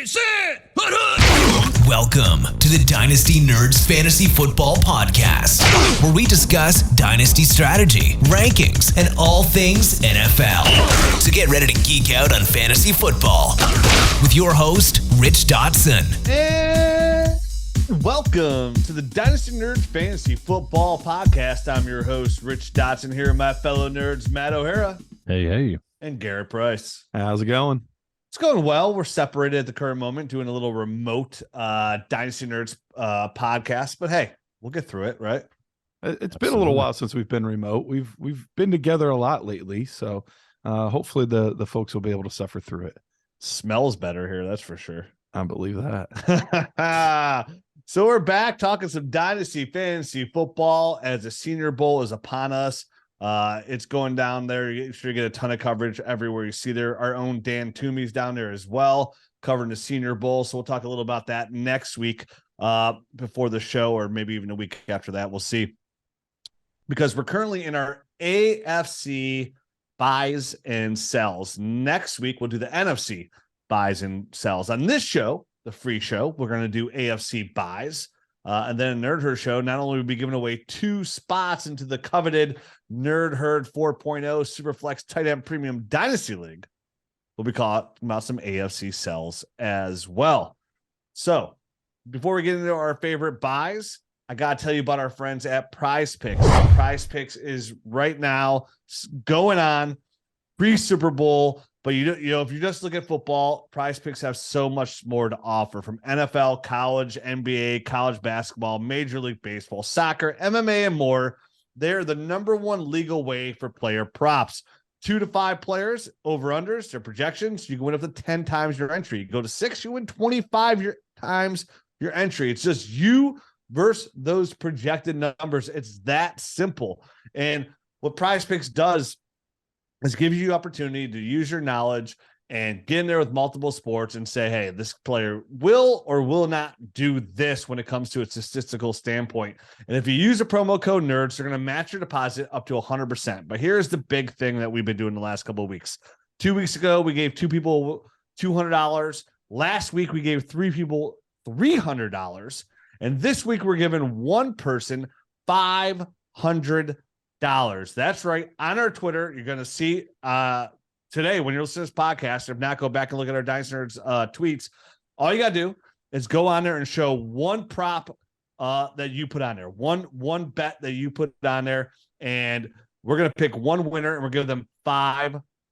Sit! Welcome to the Dynasty Nerds Fantasy Football Podcast, where we discuss dynasty strategy, rankings, and all things NFL. So get ready to geek out on fantasy football with your host, Rich Dotson. And welcome to the Dynasty Nerds Fantasy Football Podcast. I'm your host, Rich Dotson, here with my fellow nerds, Matt O'Hara. Hey. And Garrett Price. How's it going? It's going well. We're separated at the current moment, doing a little remote Dynasty Nerds podcast. But hey, we'll get through it, right? It's been a little while since we've been remote. We've been together a lot lately, so hopefully the folks will be able to suffer through it. Smells better here, that's for sure. I believe that. So we're back talking some Dynasty Fantasy Football as the Senior Bowl is upon us. It's going down there. You sure get a ton of coverage everywhere you see there. Our own Dan Toomey's down there as well, covering the Senior Bowl. So we'll talk a little about that next week before the show, or maybe even a week after that. We'll see. Because we're currently in our AFC buys and sells. Next week, we'll do the NFC buys and sells. On this show, the free show, we're going to do AFC buys. And then Nerd Herd show, not only will we be giving away 2 spots into the coveted Nerd Herd 4.0 Superflex Tight End Premium Dynasty League, we'll be talking about some AFC sells as well. So before we get into our favorite buys, I got to tell you about our friends at Prize Picks. Prize Picks is right now going on pre-Super Bowl. But you know, if you just look at football, Prize Picks have so much more to offer, from NFL, college, NBA, college basketball, Major League Baseball, soccer, MMA, and more. They're the #1 legal way for player props. 2 to 5 players, over-unders, their projections. You can win up to 10 times your entry. You go to 6, you win 25 times your entry. It's just you versus those projected numbers. It's that simple. And what Prize Picks does is give you opportunity to use your knowledge and get in there with multiple sports and say, hey, this player will or will not do this when it comes to a statistical standpoint. And if you use a promo code NERDS, they're going to match your deposit up to 100%. But here's the big thing that we've been doing the last couple of weeks. 2 weeks ago, we gave 2 people $200. Last week, we gave 3 people $300. And this week, we're giving 1 person $500. That's right. On our Twitter, you're going to see today when you're listening to this podcast. If not, go back and look at our Dynasty Nerds tweets. All you got to do is go on there and show 1 prop that you put on there, one bet that you put on there, and we're going to pick 1 winner and we're going to give them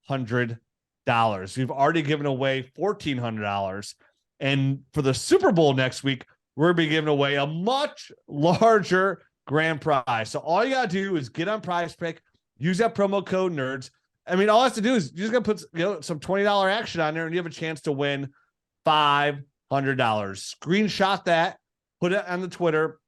$500. We've already given away $1,400, and for the Super Bowl next week, we're going to be giving away a much larger grand prize. So all you got to do is get on Prize Pick, use that promo code NERDS. I mean, all I have to do is you just got to put some $20 action on there, and you have a chance to win $500. Screenshot that, put it on the Twitter.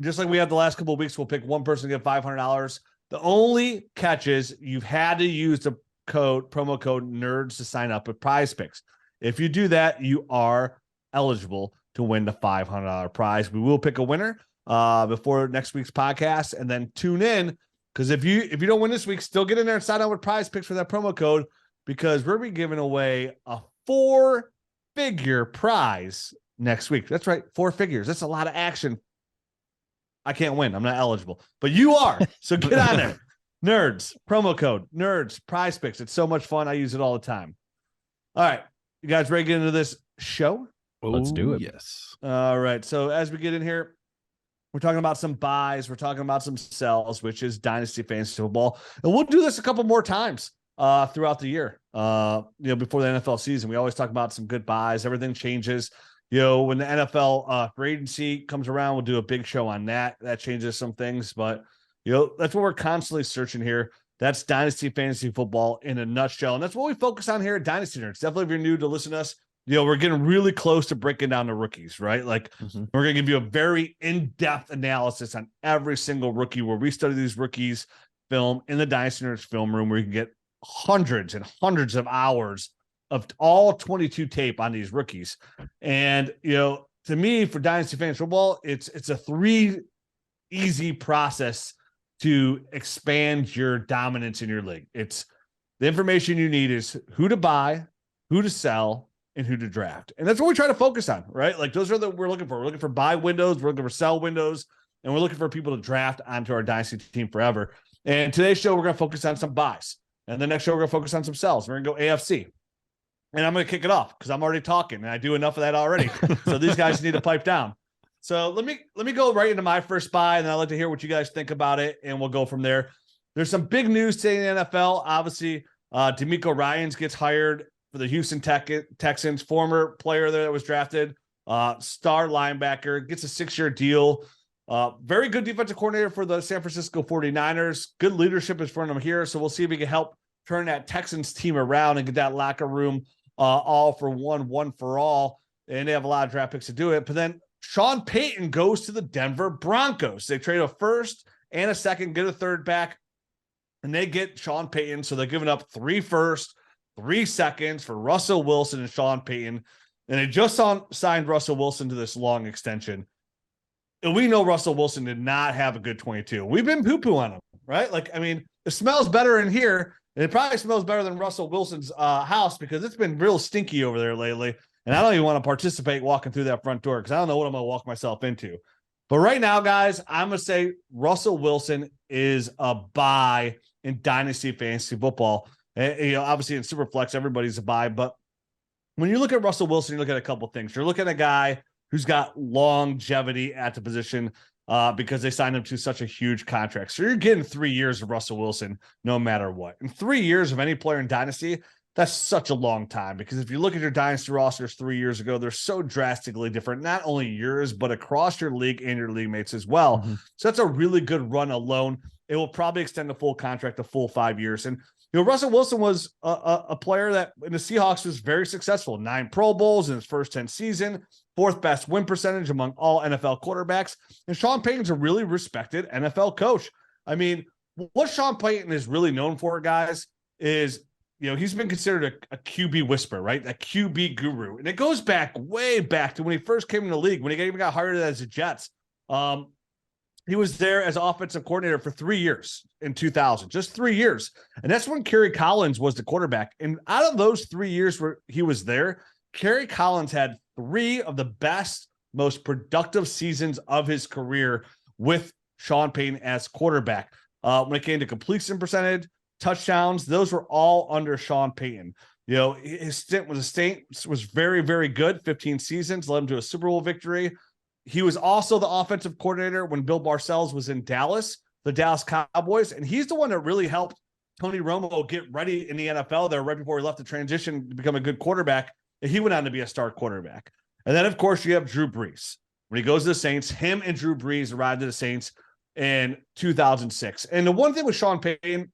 Just like we had the last couple of weeks, we'll pick 1 person to get $500. The only catch is you've had to use the promo code NERDS to sign up with Prize Picks. If you do that, you are eligible to win the $500 prize. We will pick a winner before next week's podcast, and then tune in, because if you don't win this week, still get in there and sign up with Prize Picks for that promo code, because we're be giving away a 4-figure prize next week. That's right, 4 figures. That's a lot of action. I can't win. I'm not eligible, but you are. So get on there. Nerds, promo code NERDS, Prize Picks. It's so much fun. I use it all the time. All right, you guys ready to get into this show? Let's do it. Yes. All right. So as we get in here, we're talking about some buys. We're talking about some sells, which is Dynasty Fantasy Football. And we'll do this a couple more times throughout the year, before the NFL season. We always talk about some good buys. Everything changes. When the NFL free agency comes around, we'll do a big show on that. That changes some things. But, that's what we're constantly searching here. That's Dynasty Fantasy Football in a nutshell. And that's what we focus on here at Dynasty Nerds. Definitely if you're new to listen to us, we're getting really close to breaking down the rookies, right? Like we're going to give you a very in-depth analysis on every single rookie, where we study these rookies film in the Dynasty Nerds film room, where you can get hundreds and hundreds of hours of all 22 tape on these rookies. And, to me, for Dynasty Fantasy Football, it's a 3 easy process to expand your dominance in your league. It's the information you need is who to buy, who to sell, and who to draft. And that's what we try to focus on, right? Like those are we're looking for. We're looking for buy windows, we're looking for sell windows, and we're looking for people to draft onto our dynasty team forever. And today's show, we're going to focus on some buys. And the next show, we're going to focus on some sells. We're going to go AFC. And I'm going to kick it off because I'm already talking and I do enough of that already. So these guys need to pipe down. So let me go right into my first buy, and then I'd like to hear what you guys think about it, and we'll go from there. There's some big news today in the NFL. Obviously, DeMeco Ryans gets hired for the Houston Texans, former player there that was drafted, star linebacker, gets a 6-year deal. Very good defensive coordinator for the San Francisco 49ers. Good leadership is front of him here, so we'll see if he can help turn that Texans team around and get that locker room all for one for all. And they have a lot of draft picks to do it. But then Sean Payton goes to the Denver Broncos. They trade a first and a second, get a third back, and they get Sean Payton. So they're giving up 3 firsts, 3 seconds for Russell Wilson and Sean Payton. And they just signed Russell Wilson to this long extension. And we know Russell Wilson did not have a good 22. We've been poo-poo on him, right? Like, I mean, it smells better in here. And it probably smells better than Russell Wilson's house because it's been real stinky over there lately. And I don't even want to participate walking through that front door because I don't know what I'm going to walk myself into. But right now, guys, I'm going to say Russell Wilson is a buy in Dynasty Fantasy Football. And, obviously in Superflex, everybody's a buy. But when you look at Russell Wilson, you look at a couple things. You're looking at a guy who's got longevity at the position because they signed him to such a huge contract. So you're getting 3 years of Russell Wilson no matter what. And 3 years of any player in Dynasty, that's such a long time because if you look at your Dynasty rosters 3 years ago, they're so drastically different, not only yours, but across your league and your league mates as well. Mm-hmm. So that's a really good run alone. It will probably extend the full contract to full 5 years. And Russell Wilson was a player that in the Seahawks was very successful. 9 Pro Bowls in his first 10 season, 4th best win percentage among all NFL quarterbacks. And Sean Payton's a really respected NFL coach. I mean, what Sean Payton is really known for, guys, is, he's been considered a QB whisperer, right? A QB guru. And it goes back way back to when he first came in the league, when he even got hired as the Jets. He was there as offensive coordinator for 3 years in 2000, just 3 years. And that's when Kerry Collins was the quarterback. And out of those 3 years where he was there, Kerry Collins had 3 of the best, most productive seasons of his career with Sean Payton as quarterback. When it came to completion percentage, touchdowns, those were all under Sean Payton. His stint was very, very good. 15 seasons, led him to a Super Bowl victory. He was also the offensive coordinator when Bill Parcells was in Dallas, the Dallas Cowboys, and he's the one that really helped Tony Romo get ready in the NFL there right before he left the transition to become a good quarterback. And he went on to be a star quarterback. And then, of course, you have Drew Brees. When he goes to the Saints, him and Drew Brees arrived at the Saints in 2006. And the one thing with Sean Payton,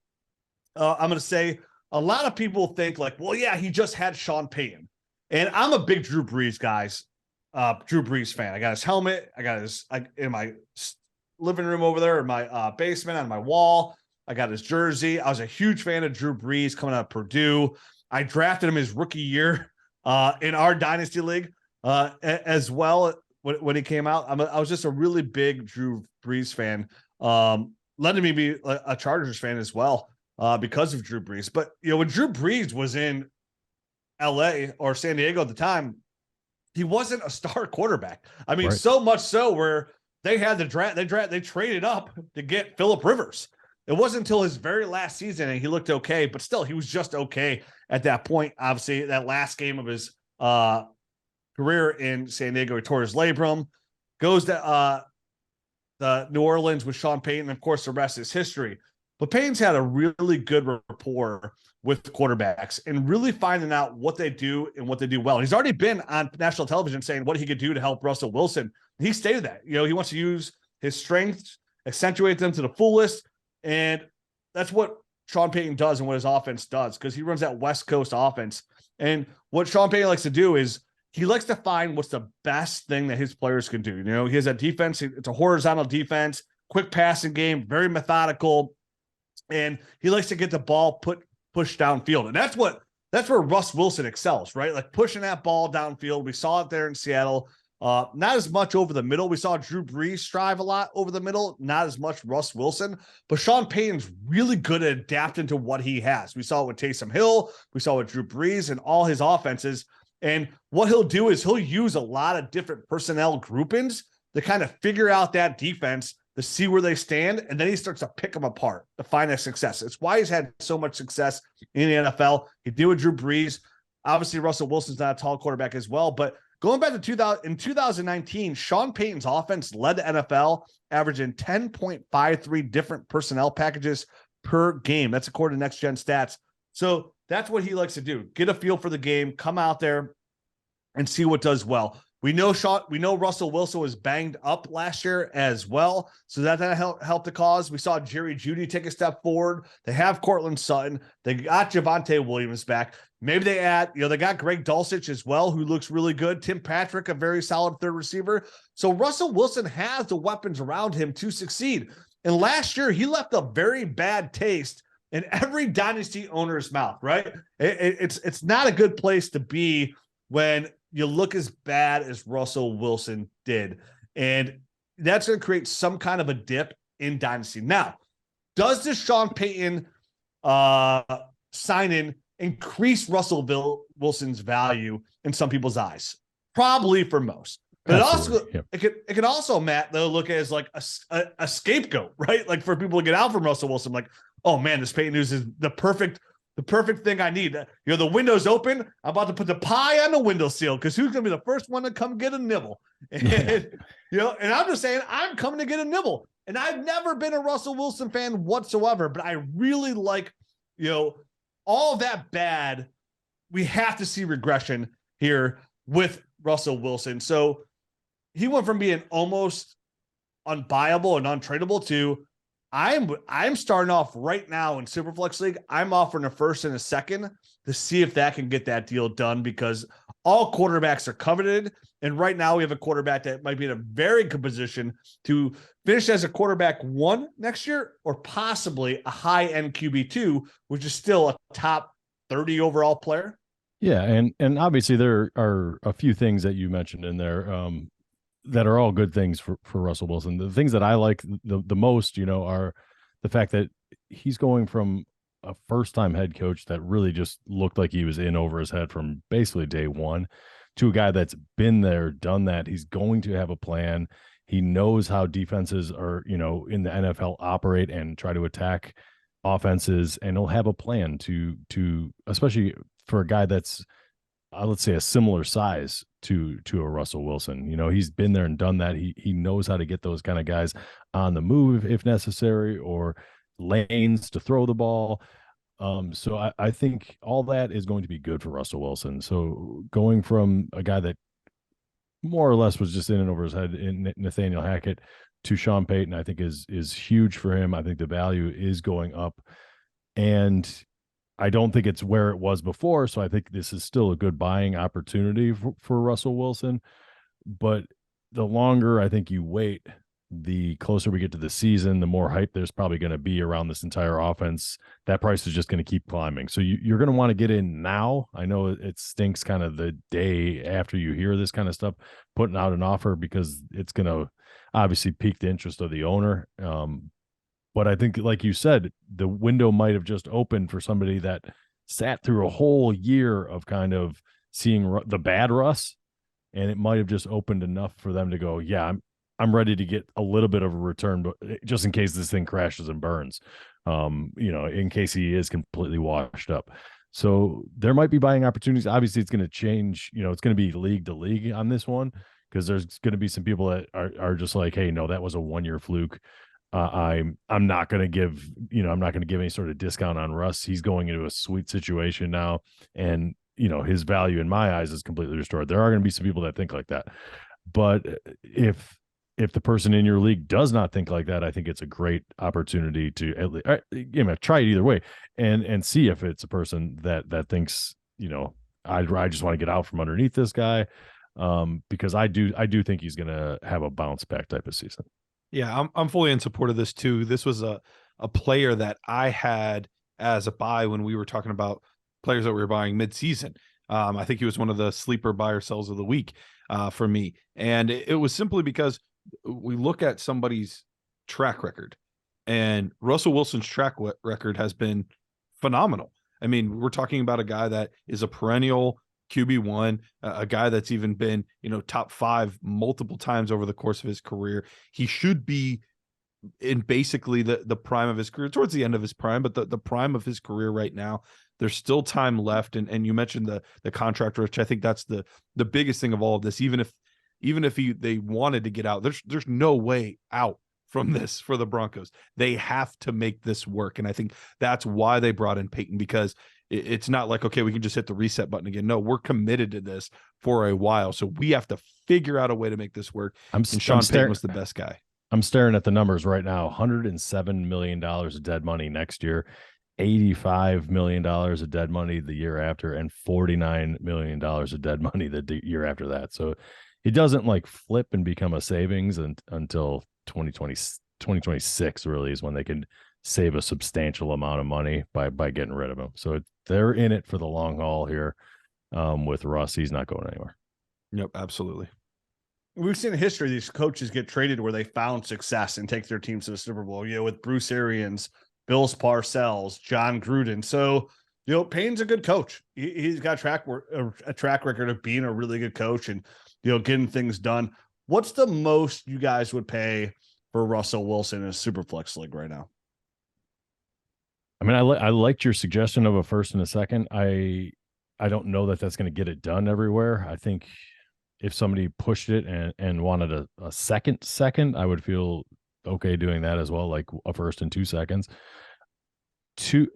I'm going to say a lot of people think like, well, yeah, he just had Sean Payton. And I'm a big Drew Brees Drew Brees fan. I got his helmet. I got his in my living room over there, in my basement on my wall. I got his jersey. I was a huge fan of Drew Brees coming out of Purdue. I drafted him his rookie year in our Dynasty League as well when he came out. I was just a really big Drew Brees fan. Led me be a Chargers fan as well because of Drew Brees. But, when Drew Brees was in LA or San Diego at the time, he wasn't a star quarterback. I mean, right. So much so where they had the draft, they traded up to get Phillip Rivers. It wasn't until his very last season and he looked okay, but still he was just okay at that point. Obviously, that last game of his career in San Diego, he tore his labrum, goes to the New Orleans with Sean Payton. And of course, the rest is history. But Payton's had a really good rapport with quarterbacks and really finding out what they do and what they do well. He's already been on national television saying what he could do to help Russell Wilson. He stated that, he wants to use his strengths, accentuate them to the fullest. And that's what Sean Payton does and what his offense does, because he runs that West Coast offense. And what Sean Payton likes to do is he likes to find what's the best thing that his players can do. He has that defense. It's a horizontal defense, quick passing game, very methodical. And he likes to get the ball pushed downfield. And that's where Russ Wilson excels, right? Like pushing that ball downfield. We saw it there in Seattle. Not as much over the middle. We saw Drew Brees strive a lot over the middle, not as much Russ Wilson. But Sean Payton's really good at adapting to what he has. We saw it with Taysom Hill. We saw it with Drew Brees and all his offenses. And what he'll do is he'll use a lot of different personnel groupings to kind of figure out that defense, to see where they stand, and then he starts to pick them apart to find that success. It's why he's had so much success in the NFL. He did with Drew Brees. Obviously, Russell Wilson's not a tall quarterback as well, but going back to 2019, Sean Payton's offense led the NFL, averaging 10.53 different personnel packages per game. That's according to Next Gen Stats. So that's what he likes to do. Get a feel for the game, come out there and see what does well. We know Russell Wilson was banged up last year as well, so that helped the cause. We saw Jerry Jeudy take a step forward. They have Cortland Sutton. They got Javonte Williams back. Maybe they they got Greg Dulcich as well, who looks really good. Tim Patrick, a very solid third receiver. So Russell Wilson has the weapons around him to succeed. And last year, he left a very bad taste in every dynasty owner's mouth, right? It's not a good place to be when you look as bad as Russell Wilson did. And that's going to create some kind of a dip in dynasty. Now, does this Sean Payton sign-in increase Russell Wilson's value in some people's eyes? Probably for most. But it can also, Matt, though, look as like a scapegoat, right? Like for people to get out from Russell Wilson, like, oh man, this Payton news is the perfect thing I need. The window's open. I'm about to put the pie on the windowsill because who's going to be the first one to come get a nibble? And, and I'm just saying I'm coming to get a nibble. And I've never been a Russell Wilson fan whatsoever, but I really like, all that bad. We have to see regression here with Russell Wilson. So he went from being almost unbuyable and untradeable to I'm starting off right now in Superflex League. I'm offering a first and a second to see if that can get that deal done because all quarterbacks are coveted. And right now we have a quarterback that might be in a very good position to finish as a quarterback 1 next year or possibly a high-end QB2, which is still a top 30 overall player. Yeah, and obviously there are a few things that you mentioned in there that are all good things for Russell Wilson. The things that I like the most, are the fact that he's going from a first-time head coach that really just looked like he was in over his head from basically day one to a guy that's been there, done that. He's going to have a plan. He knows how defenses are, in the NFL operate and try to attack offenses, and he'll have a plan to especially for a guy that's let's say a similar size to a Russell Wilson. He's been there and done that. He knows how to get those kind of guys on the move if necessary, or lanes to throw the ball. So I think all that is going to be good for Russell Wilson. So going from a guy that more or less was just in and over his head in Nathaniel Hackett to Sean Payton, I think is huge for him. I think the value is going up, and I don't think it's where it was before. So I think this is still a good buying opportunity for Russell Wilson. But the longer I think you wait, the closer we get to the season, the more hype there's probably going to be around this entire offense. That price is just going to keep climbing. So you're going to want to get in now. I know it stinks kind of the day after you hear this kind of stuff, putting out an offer, because it's going to obviously pique the interest of the owner. But I think, like you said, the window might have just opened for somebody that sat through a whole year of kind of seeing the bad Russ, and it might have just opened enough for them to go, yeah, I'm ready to get a little bit of a return, but just in case this thing crashes and burns, in case he is completely washed up. So there might be buying opportunities. Obviously, it's going to change. It's going to be league to league on this one, because there's going to be some people that are just like, hey, no, that was a 1-year fluke. I'm not going to give, I'm not going to give any sort of discount on Russ. He's going into a sweet situation now, and his value in my eyes is completely restored. There are going to be some people that think like that, but if the person in your league does not think like that, I think it's a great opportunity to at least try it either way and see if it's a person that thinks, I just want to get out from underneath this guy, because I do think he's going to have a bounce back type of season. Yeah, I'm fully in support of this too. This was a player that I had as a buy when we were talking about players that we were buying mid-season. I think he was one of the sleeper buy or sells of the week for me. And it was simply because we look at somebody's track record, and Russell Wilson's track record has been phenomenal. I mean, we're talking about a guy that is a perennial QB1, a guy that's even been, top 5 multiple times over the course of his career. He should be in basically the prime of his career, towards the end of his prime, but the prime of his career right now. There's still time left. And you mentioned the contract, which I think that's the biggest thing of all of this. Even if they wanted to get out, there's no way out from this for the Broncos. They have to make this work. And I think that's why they brought in Peyton, because it's not like, okay, we can just hit the reset button again. No, we're committed to this for a while. So we have to figure out a way to make this work. And Sean Payton was the best guy. I'm staring at the numbers right now. $107 million of dead money next year, $85 million of dead money the year after, and $49 million of dead money the year after that. So it doesn't like flip and become a savings until 2026 really is when they can save a substantial amount of money by getting rid of him. So they're in it for the long haul here with Russ. He's not going anywhere. Yep, absolutely. We've seen in history these coaches get traded where they found success and take their teams to the Super Bowl, with Bruce Arians, Bill Parcells, John Gruden. So, Payne's a good coach. He's got a track record of being a really good coach and, getting things done. What's the most you guys would pay for Russell Wilson in a Superflex league right now? I mean, I liked your suggestion of a first and a second. I don't know that that's going to get it done everywhere. I think if somebody pushed it and wanted a second, I would feel okay doing that as well, like a first and 2 seconds. Two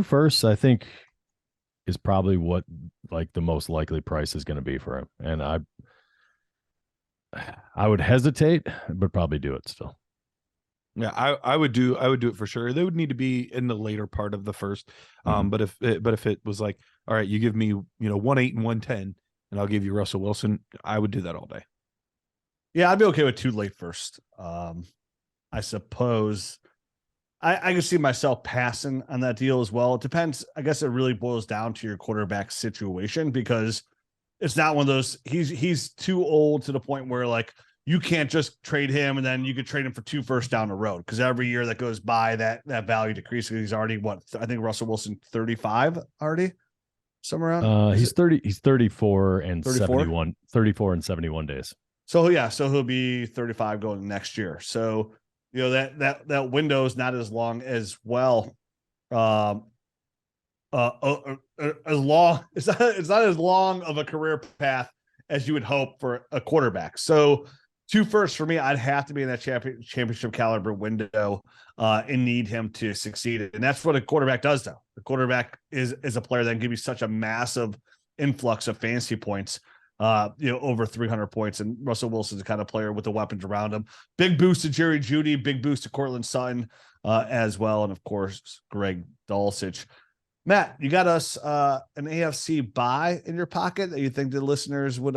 firsts, I think, is probably what like the most likely price is going to be for him. And I would hesitate, but probably do it still. Yeah, I would do it for sure. They would need to be in the later part of the first. But if it was like, all right, you give me 1.8 and 110, and I'll give you Russell Wilson, I would do that all day. Yeah, I'd be okay with 2 late first. I suppose I can see myself passing on that deal as well. It depends. I guess it really boils down to your quarterback situation, because it's not one of those, he's too old to the point where like you can't just trade him and then you could trade him for 2 firsts down the road, because every year that goes by that value decreases. He's already I think Russell Wilson 35 already, somewhere around. He's 34 and 71 days. So yeah, so he'll be 35 going next year. So that window is not as long as well. As long it's not as long of a career path as you would hope for a quarterback. So 2 firsts for me, I'd have to be in that championship caliber window and need him to succeed. And that's what a quarterback does, though. The quarterback is a player that can give you such a massive influx of fantasy points, over 300 points. And Russell Wilson's the kind of player with the weapons around him. Big boost to Jerry Jeudy, big boost to Cortland Sutton as well. And of course, Greg Dulcich. Matt, you got us an AFC bye in your pocket that you think the listeners would,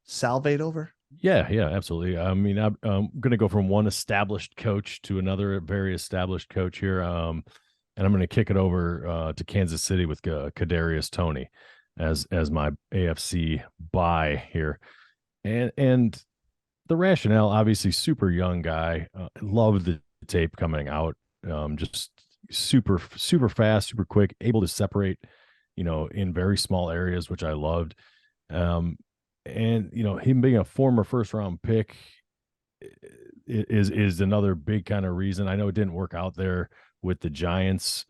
salivate over? Yeah, absolutely. I mean, I'm going to go from one established coach to another very established coach here. And I'm going to kick it over to Kansas City with Kadarius Toney as my AFC bye here. And the rationale, obviously, super young guy. Loved the tape coming out. Just super fast, super quick, able to separate, in very small areas, which I loved. And him being a former first round pick is another big kind of reason. I know it didn't work out there with the Giants,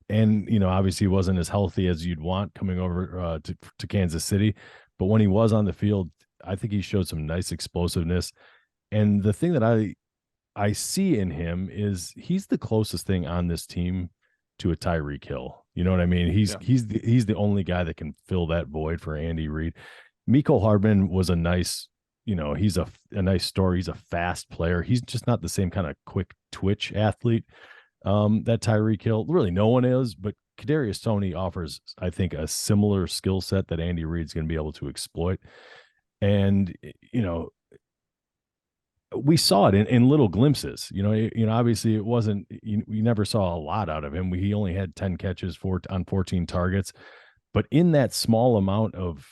and obviously he wasn't as healthy as you'd want coming over to Kansas City. But when he was on the field, I think he showed some nice explosiveness. And the thing that I see in him is he's the closest thing on this team to a Tyreek Hill. You know what I mean? He's the only guy that can fill that void for Andy Reid. Mecole Hardman was a nice, he's a nice story. He's a fast player. He's just not the same kind of quick twitch athlete that Tyreek Hill. Really, no one is. But Kadarius Toney offers, I think, a similar skill set that Andy Reid's going to be able to exploit. And we saw it in little glimpses. Obviously it wasn't. We never saw a lot out of him. He only had 10 catches on 14 targets. But in that small amount of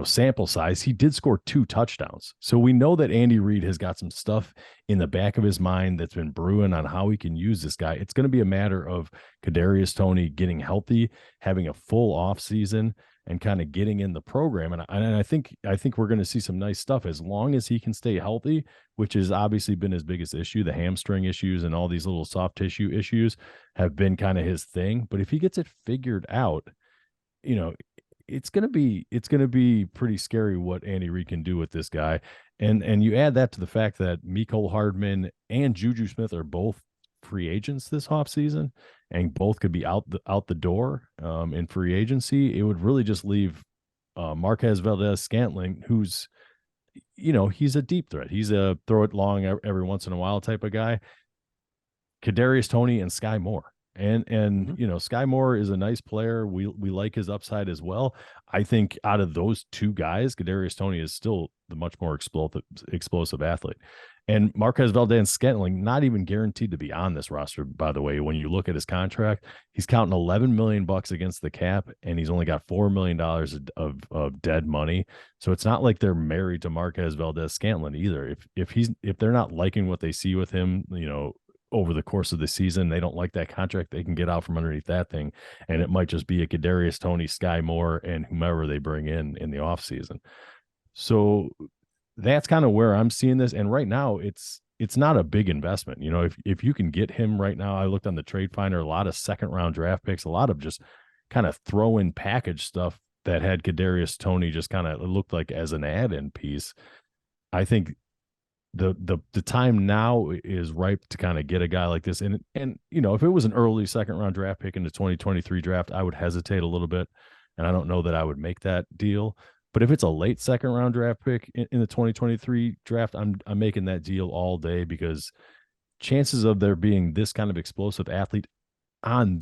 sample size, he did score 2 touchdowns. So we know that Andy Reid has got some stuff in the back of his mind that's been brewing on how he can use this guy. It's going to be a matter of Kadarius Toney getting healthy, having a full off season, and kind of getting in the program. And I think we're going to see some nice stuff as long as he can stay healthy, which has obviously been his biggest issue. The hamstring issues and all these little soft tissue issues have been kind of his thing. But if he gets it figured out, it's gonna be pretty scary what Andy Reid can do with this guy. And you add that to the fact that Mecole Hardman and Juju Smith are both free agents this offseason, and both could be out the door in free agency. It would really just leave Marquez Valdez-Scantling, who's he's a deep threat. He's a throw it long every once in a while type of guy. Kadarius Toney and Sky Moore. And Sky Moore is a nice player. We like his upside as well. I think out of those two guys, Kadarius Toney is still the much more explosive athlete. And Marquez Valdez-Scantling, not even guaranteed to be on this roster, by the way. When you look at his contract, he's counting $11 million against the cap, and he's only got $4 million of dead money. So it's not like they're married to Marquez Valdez-Scantling either. If they're not liking what they see with him, over the course of the season, they don't like that contract, they can get out from underneath that thing. And it might just be a Kadarius Toney, Sky Moore, and whomever they bring in the offseason. So that's kind of where I'm seeing this. And right now it's not a big investment. If you can get him right now, I looked on the trade finder, a lot of 2nd round draft picks, a lot of just kind of throw in package stuff that had Kadarius Toney just kind of looked like as an add-in piece. I think the time now is ripe to kind of get a guy like this. And if it was an early 2nd round draft pick in the 2023 draft, I would hesitate a little bit. And I don't know that I would make that deal. But if it's a late 2nd round draft pick in the 2023 draft, I'm making that deal all day, because chances of there being this kind of explosive athlete on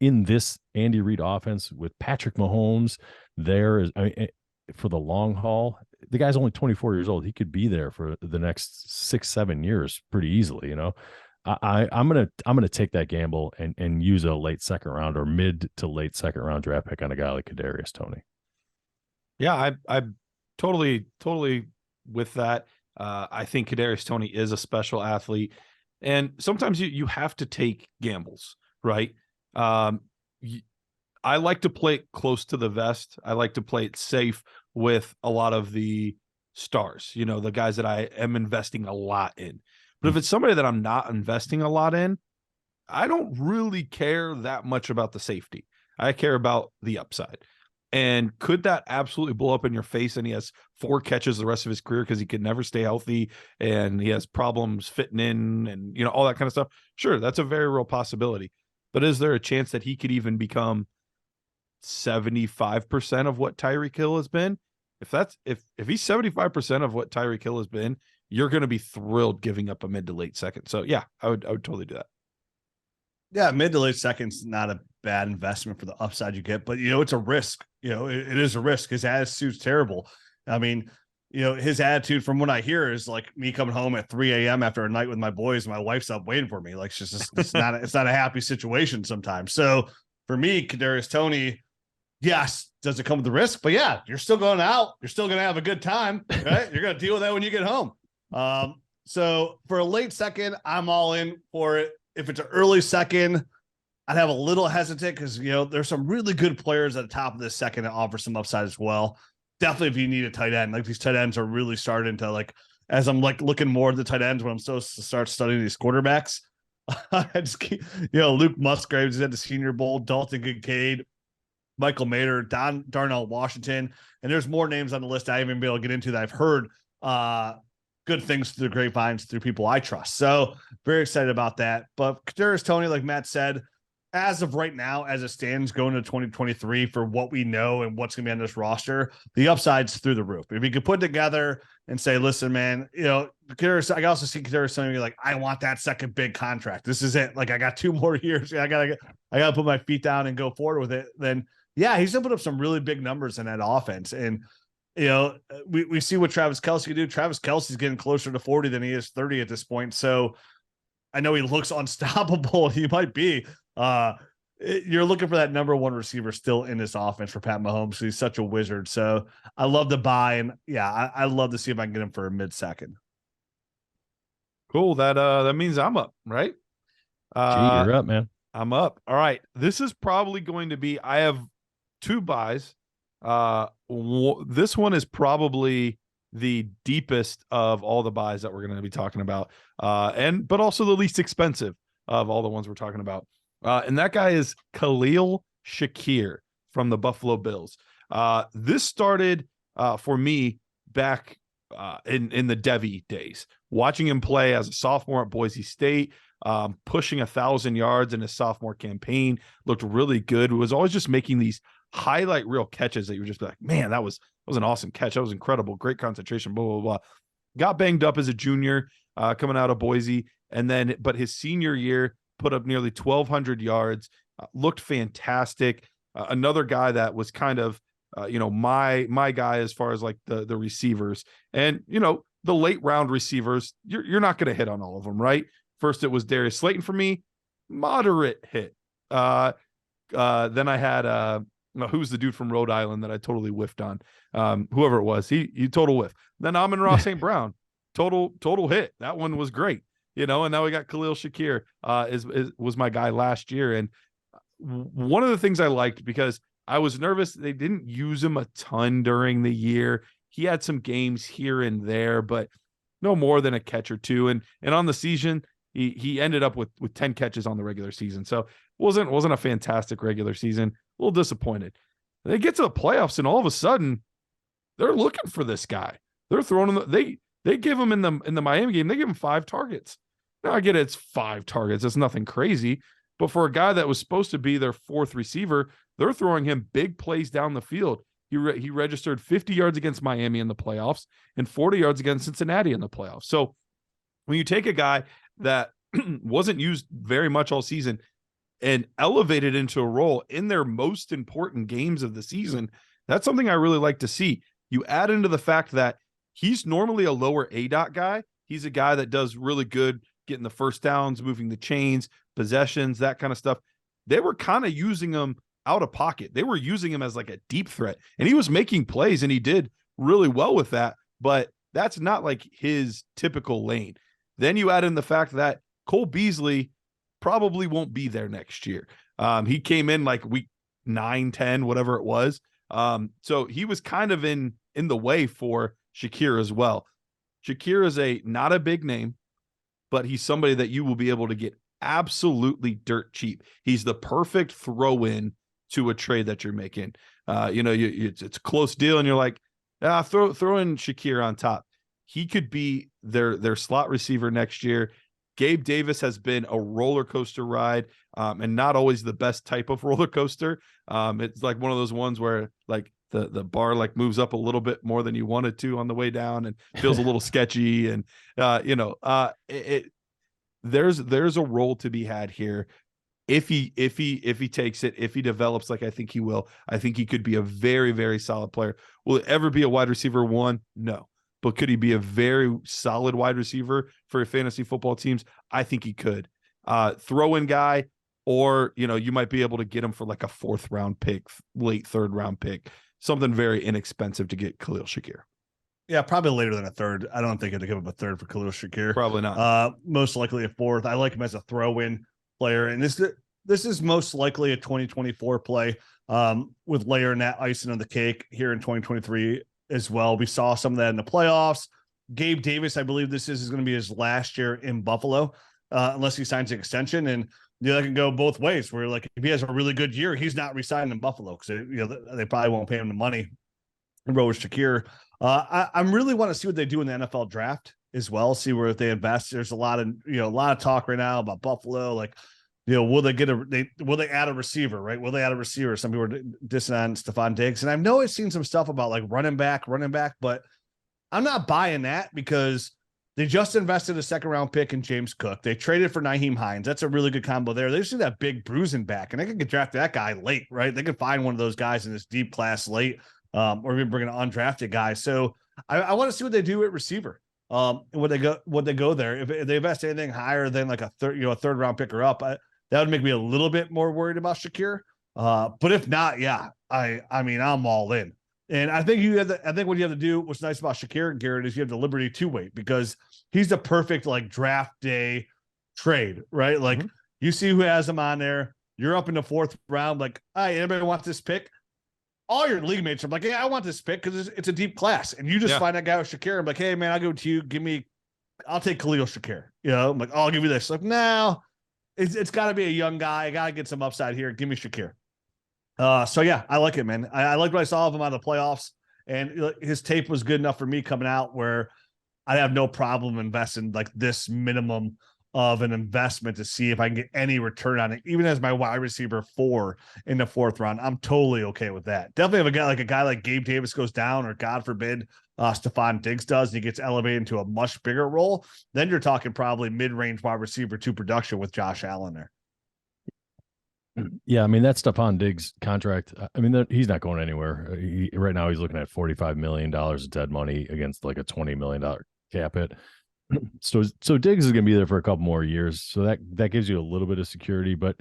in this Andy Reid offense with Patrick Mahomes there is, for the long haul, the guy's only 24 years old. He could be there for the next 6-7 years pretty easily. I'm gonna take that gamble and use a late 2nd round or mid to late 2nd round draft pick on a guy like Kadarius Toney. Yeah, I'm totally with that. I think Kadarius Toney is a special athlete, and sometimes you have to take gambles, right? I like to play it close to the vest. I like to play it safe with a lot of the stars, the guys that I am investing a lot in. But if it's somebody that I'm not investing a lot in, I don't really care that much about the safety. I care about the upside. And could that absolutely blow up in your face and he has 4 catches the rest of his career because he could never stay healthy and he has problems fitting in and, all that kind of stuff? Sure, that's a very real possibility. But is there a chance that he could even become 75% of what Tyreek Hill has been? If he's 75% of what Tyreek Hill has been, you're going to be thrilled giving up a mid to late 2nd. So yeah, I would totally do that. Yeah, mid to late 2nd's not a bad investment for the upside you get, but it's a risk. It is a risk. His attitude's terrible. I mean, his attitude from what I hear is like me coming home at 3 a.m. after a night with my boys. My wife's up waiting for me. Like it's not a happy situation sometimes. So for me, Kadarius Toney, yes, does it come with the risk? But yeah, you're still going out. You're still going to have a good time, right? You're going to deal with that when you get home. So for a late 2nd, I'm all in for it. If it's an early 2nd, I'd have a little hesitant because, there's some really good players at the top of the 2nd that offer some upside as well. Definitely if you need a tight end, like these tight ends are really starting to as I'm looking more at the tight ends when I'm supposed to start studying these quarterbacks. I just keep, Luke Musgraves is at the Senior Bowl, Dalton Kincaid, Michael Mayer, Darnell Washington, and there's more names on the list I haven't been able to get into that I've heard good things through the grapevines through people I trust. So very excited about that. But Kadarius Toney, like Matt said, as of right now, as it stands going into 2023, for what we know and what's going to be on this roster, the upside's through the roof. If you could put together and say, listen, man, Kadarius, I also see Kadarius Toney be like, I want that 2nd big contract. This is it. Like I got 2 more years. I gotta put my feet down and go forward with it. Then yeah, he's gonna put up some really big numbers in that offense. And we see what Travis Kelce can do. Travis Kelce's getting closer to 40 than he is 30 at this point. So I know he looks unstoppable. He might be. you're looking for that number one receiver still in this offense for Pat Mahomes. He's such a wizard. So I love the buy, and I love to see if I can get him for a mid-second. Cool. That means I'm up, right? You're up, man. I'm up. All right. This is probably going to be, I have 2 buys. This one is probably the deepest of all the buys that we're going to be talking about. But also the least expensive of all the ones we're talking about. And that guy is Khalil Shakir from the Buffalo Bills. This started for me back in the Devy days, watching him play as a sophomore at Boise State, pushing 1,000 yards in his sophomore campaign, looked really good. Was always just making these highlight reel catches that you were just like, man, that was an awesome catch. That was incredible. Great concentration, blah, blah, blah. Got banged up as a junior coming out of Boise. But his senior year put up nearly 1,200 yards, looked fantastic. Another guy that was kind of, my guy as far as like the receivers, and, the late round receivers, you're not going to hit on all of them, right? First, it was Darius Slayton for me, moderate hit. Then I had, who's the dude from Rhode Island that I totally whiffed on? Whoever it was, he total whiff. Then Amon-Ra St. Brown, total hit. That one was great, and now we got Khalil Shakir, was my guy last year. And one of the things I liked, because I was nervous, they didn't use him a ton during the year. He had some games here and there, but no more than a catch or two. And on the season, he ended up with 10 catches on the regular season. So wasn't a fantastic regular season. A little disappointed. They get to the playoffs, and all of a sudden, they're looking for this guy. They're throwing him. They give him in the Miami game. They give him 5 targets. Now I get it, it's 5 targets. It's nothing crazy, but for a guy that was supposed to be their 4th receiver, they're throwing him big plays down the field. He registered 50 yards against Miami in the playoffs and 40 yards against Cincinnati in the playoffs. So when you take a guy that wasn't used very much all season and elevated into a role in their most important games of the season, that's something I really like to see. You add into the fact that he's normally a lower ADOT guy. He's a guy that does really good getting the first downs, moving the chains, possessions, that kind of stuff. They were kind of using him out of pocket. They were using him as like a deep threat, and he was making plays, and he did really well with that, but that's not like his typical lane. Then you add in the fact that Cole Beasley probably won't be there next year. He came in like week 9, 10, whatever it was. So he was kind of in the way for Shakir as well. Shakir is not a big name, but he's somebody that you will be able to get absolutely dirt cheap. He's the perfect throw in to a trade that you're making. It's a close deal, and you're like, throw in Shakir on top. He could be their slot receiver next year. Gabe Davis has been a roller coaster ride, and not always the best type of roller coaster. It's like one of those ones where like the bar like moves up a little bit more than you wanted to on the way down, and feels a little sketchy. And there's a role to be had here. If he takes it, if he develops like I think he will, I think he could be a very, very solid player. Will it ever be a wide receiver 1? No. But could he be a very solid wide receiver for your fantasy football teams? I think he could. Throw-in guy, or, you might be able to get him for like a 4th round pick, late 3rd round pick, something very inexpensive to get Khalil Shakir. Yeah, probably later than a 3rd. I don't think I'd give up a 3rd for Khalil Shakir. Probably not. Most likely a 4th. I like him as a throw-in player, and this is most likely a 2024 play, with layering that icing on the cake here in 2023 as well. We saw some of that in the playoffs. Gabe Davis, I believe this is going to be his last year in Buffalo, unless he signs an extension, and that can go both ways. Where like if he has a really good year, he's not re-signing in Buffalo because they probably won't pay him the money. And roll with Shakir. I really want to see what they do in the NFL draft as well. See where if they invest. There's a lot of talk right now about Buffalo, like. Will they add a receiver, right? Will they add a receiver? Some people are dissing on Stephon Diggs. And I know I've seen some stuff about like running back, but I'm not buying that because they just invested a 2nd round pick in James Cook. They traded for Nyheim Hines. That's a really good combo there. They just need that big bruising back, and they could draft that guy late, right? They could find one of those guys in this deep class late, or even bring an undrafted guy. So I want to see what they do at receiver. And would they go there if they invest anything higher than like a 3rd round pick or up? That would make me a little bit more worried about Shakir. But if not, yeah, I mean, I'm all in. And I think I think what you have to do, what's nice about Shakir, Garrett, is you have the liberty to wait, because he's the perfect like draft day trade, right? Like you see who has him on there. You're up in the 4th round. Like, hey, anybody wants this pick? All your league mates are like, hey, I want this pick because it's a deep class. And you just find that guy with Shakir. I'm like, hey, man, I'll give it to you. I'll take Khalil Shakir. You know, I'm like, oh, I'll give you this. Like, no, it's got to be a young guy. I got to get some upside here. Give me Shakir. So, yeah, I like it, man. I like what I saw of him on the playoffs. And his tape was good enough for me coming out where I have no problem investing like this minimum of an investment to see if I can get any return on it, even as my wide receiver 4 in the 4th round. I'm totally okay with that. Definitely if a guy like Gabe Davis goes down, or God forbid, Stephon Diggs does, and he gets elevated into a much bigger role, then you're talking probably mid-range wide receiver 2 production with Josh Allen there. Yeah, I mean, that Stephon Diggs contract, I mean, he's not going anywhere. Right now he's looking at $45 million of dead money against like a $20 million cap hit. So Diggs is going to be there for a couple more years. So that gives you a little bit of security, but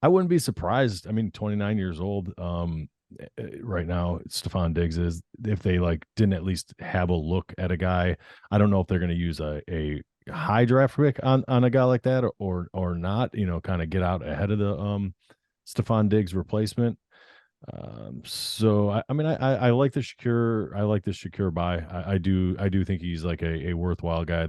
I wouldn't be surprised. I mean, 29 years old right now, Stephon Diggs is, if they like didn't at least have a look at a guy. I don't know if they're going to use a high draft pick on a guy like that or not, you know, kind of get out ahead of the Stephon Diggs replacement. So I mean, I like the Shakir buy. I do think he's like a worthwhile guy.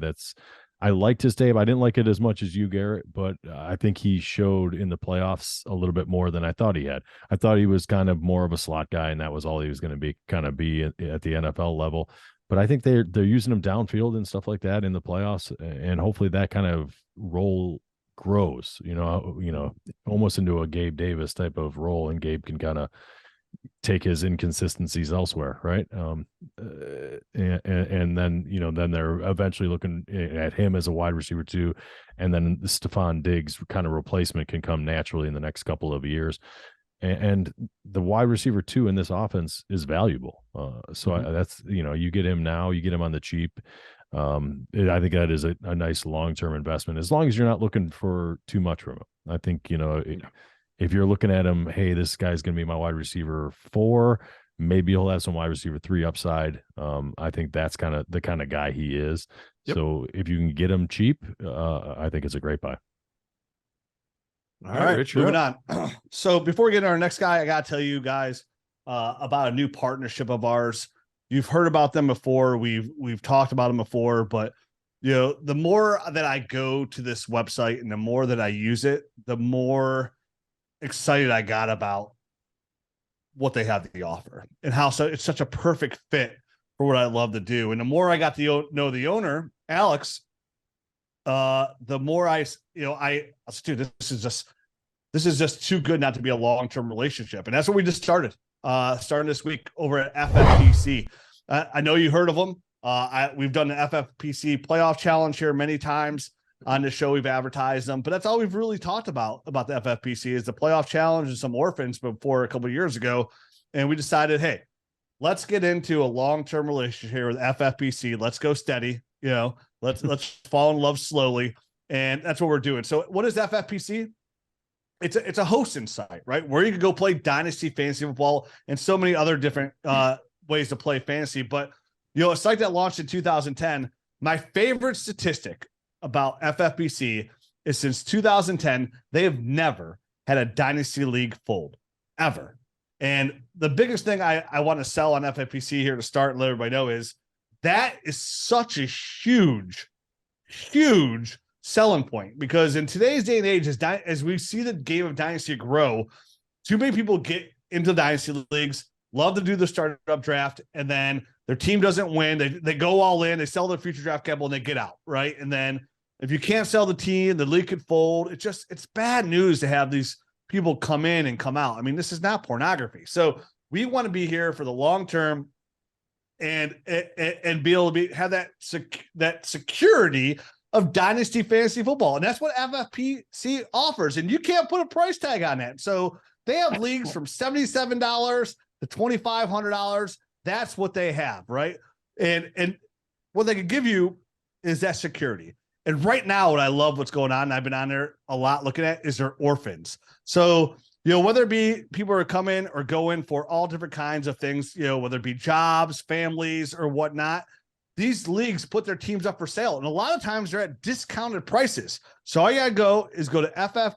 I liked his tape. I didn't like it as much as you, Garrett, but I think he showed in the playoffs a little bit more than I thought he had. I thought he was kind of more of a slot guy, and that was all he was going to be at the NFL level. But I think they're using him downfield and stuff like that in the playoffs, and hopefully that kind of role grows, you know, almost into a Gabe Davis type of role, and Gabe can kind of take his inconsistencies elsewhere, right? And then, you know, then they're eventually looking at him as a wide receiver too, and then the Stephon Diggs kind of replacement can come naturally in the next couple of years. And the wide receiver 2 in this offense is valuable. That's, you know, you get him now, you get him on the cheap. I think that is a nice long-term investment, as long as you're not looking for too much from him. I think, you know, if you're looking at him, hey, this guy's going to be my wide receiver 4, maybe he'll have some wide receiver 3 upside. I think that's kind of the kind of guy he is. Yep. So if you can get him cheap, I think it's a great buy. All right, Richard, moving on. So before we get to our next guy, I got to tell you guys about a new partnership of ours. You've heard about them before. We've talked about them before, but you know, the more that I go to this website and the more that I use it, the more excited I got about what they have to offer and how it's such a perfect fit for what I love to do. And the more I got to know the owner, Alex, the more dude, this is just too good not to be a long-term relationship. And that's what we just starting this week over at FFPC. I know you heard of them. We've done the FFPC playoff challenge here many times on the show. We've advertised them, but that's all we've really talked about the FFPC is the playoff challenge and some orphans before a couple of years ago. And we decided, hey, let's get into a long-term relationship here with FFPC. Let's go steady. You know, let's fall in love slowly. And that's what we're doing. So what is FFPC? It's a hosting site, right? Where you can go play Dynasty fantasy football and so many other different ways to play fantasy. But, you know, a site that launched in 2010, my favorite statistic about FFPC is since 2010, they have never had a Dynasty league fold, ever. And the biggest thing I want to sell on FFPC here to start and let everybody know is that is such a huge, huge selling point, because in today's day and age, as we see the game of Dynasty grow, too many people get into Dynasty leagues, love to do the startup draft, and then their team doesn't win. They go all in, they sell their future draft capital, and they get out, right? And then if you can't sell the team, the league could fold. It's bad news to have these people come in and come out. I mean, this is not pornography. So we want to be here for the long term and be able to have that security of Dynasty fantasy football. And that's what FFPC offers. And you can't put a price tag on that. So they have leagues from $77 to $2,500. That's what they have, right? And what they can give you is that security. And right now, what I love what's going on, and I've been on there a lot looking at, is their orphans. So, whether it be people are coming or going for all different kinds of things, whether it be jobs, families, or whatnot, these leagues put their teams up for sale. And a lot of times they're at discounted prices. So all you got to go to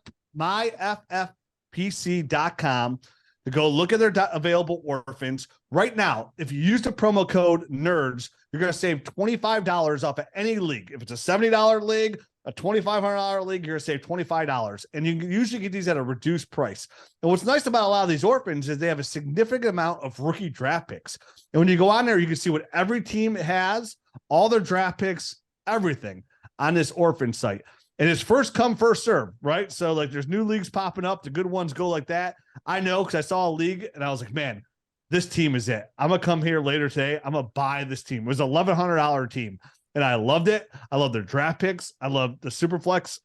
myffpc.com to go look at their available orphans. Right now, if you use the promo code NERDS, you're going to save $25 off of any league. If it's a $70 league, a $2,500 league, you're going to save $25. And you can usually get these at a reduced price. And what's nice about a lot of these orphans is they have a significant amount of rookie draft picks. And when you go on there, you can see what every team has, all their draft picks, everything on this orphan site. And it's first come, first serve, right? So like there's new leagues popping up. The good ones go like that. I know because I saw a league and I was like, man, this team is it. I'm going to come here later today. I'm going to buy this team. It was an $1,100 team. And I loved it. I love their draft picks. I love the Superflex.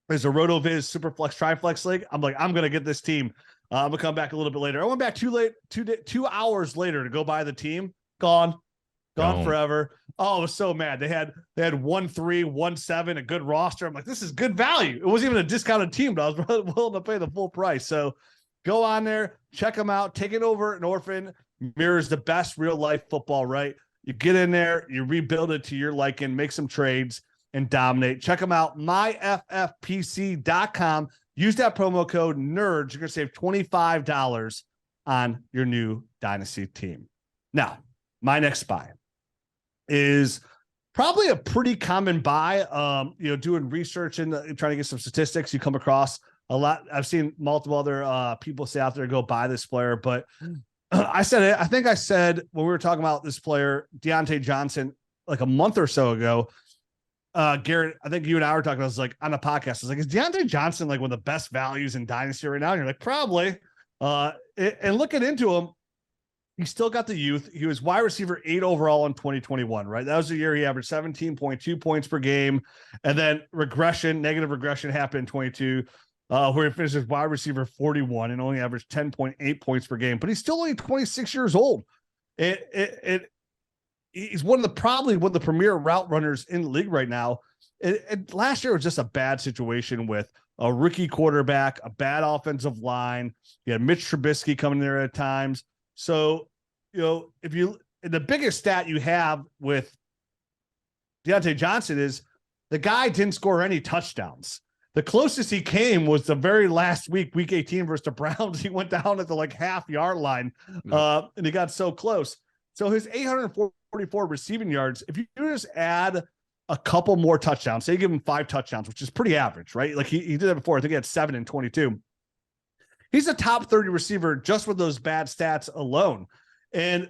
There's a RotoViz Superflex Triflex League. I'm like, I'm going to get this team. I'm going to come back a little bit later. I went back 2 hours later to go buy the team. Gone forever. Oh, I was so mad. They had 1-3, 1-7, a good roster. I'm like, this is good value. It wasn't even a discounted team, but I was willing to pay the full price. So go on there, check them out. Taking over an orphan mirrors the best real life football, right? You get in there, you rebuild it to your liking, make some trades, and dominate. Check them out, myffpc.com. Use that promo code NERDS. You're going to save $25 on your new Dynasty team. Now, my next buy is probably a pretty common buy. Doing research and trying to get some statistics, you come across a lot. I've seen multiple other people say out there, go buy this player, but I think I said when we were talking about this player, Diontae Johnson, like a month or so ago, Garrett, I think you and I were talking about, I was like on a podcast, I was like, is Diontae Johnson like one of the best values in Dynasty right now? And you're like, probably. And looking into him, he still got the youth. He was wide receiver 8 overall in 2021, right? That was the year he averaged 17.2 points per game. And then negative regression happened in 22. Where he finished as wide receiver 41 and only averaged 10.8 points per game, but he's still only 26 years old. He's probably one of the premier route runners in the league right now. Last year was just a bad situation with a rookie quarterback, a bad offensive line. You had Mitch Trubisky coming there at times. So, the biggest stat you have with Diontae Johnson is the guy didn't score any touchdowns. The closest he came was the very last week 18 versus the Browns. He went down at the half-yard line, and he got so close. So his 844 receiving yards, if you just add a couple more touchdowns, say you give him 5 touchdowns, which is pretty average, right? Like he did that before. I think he had 7 in 22. He's a top 30 receiver just with those bad stats alone. And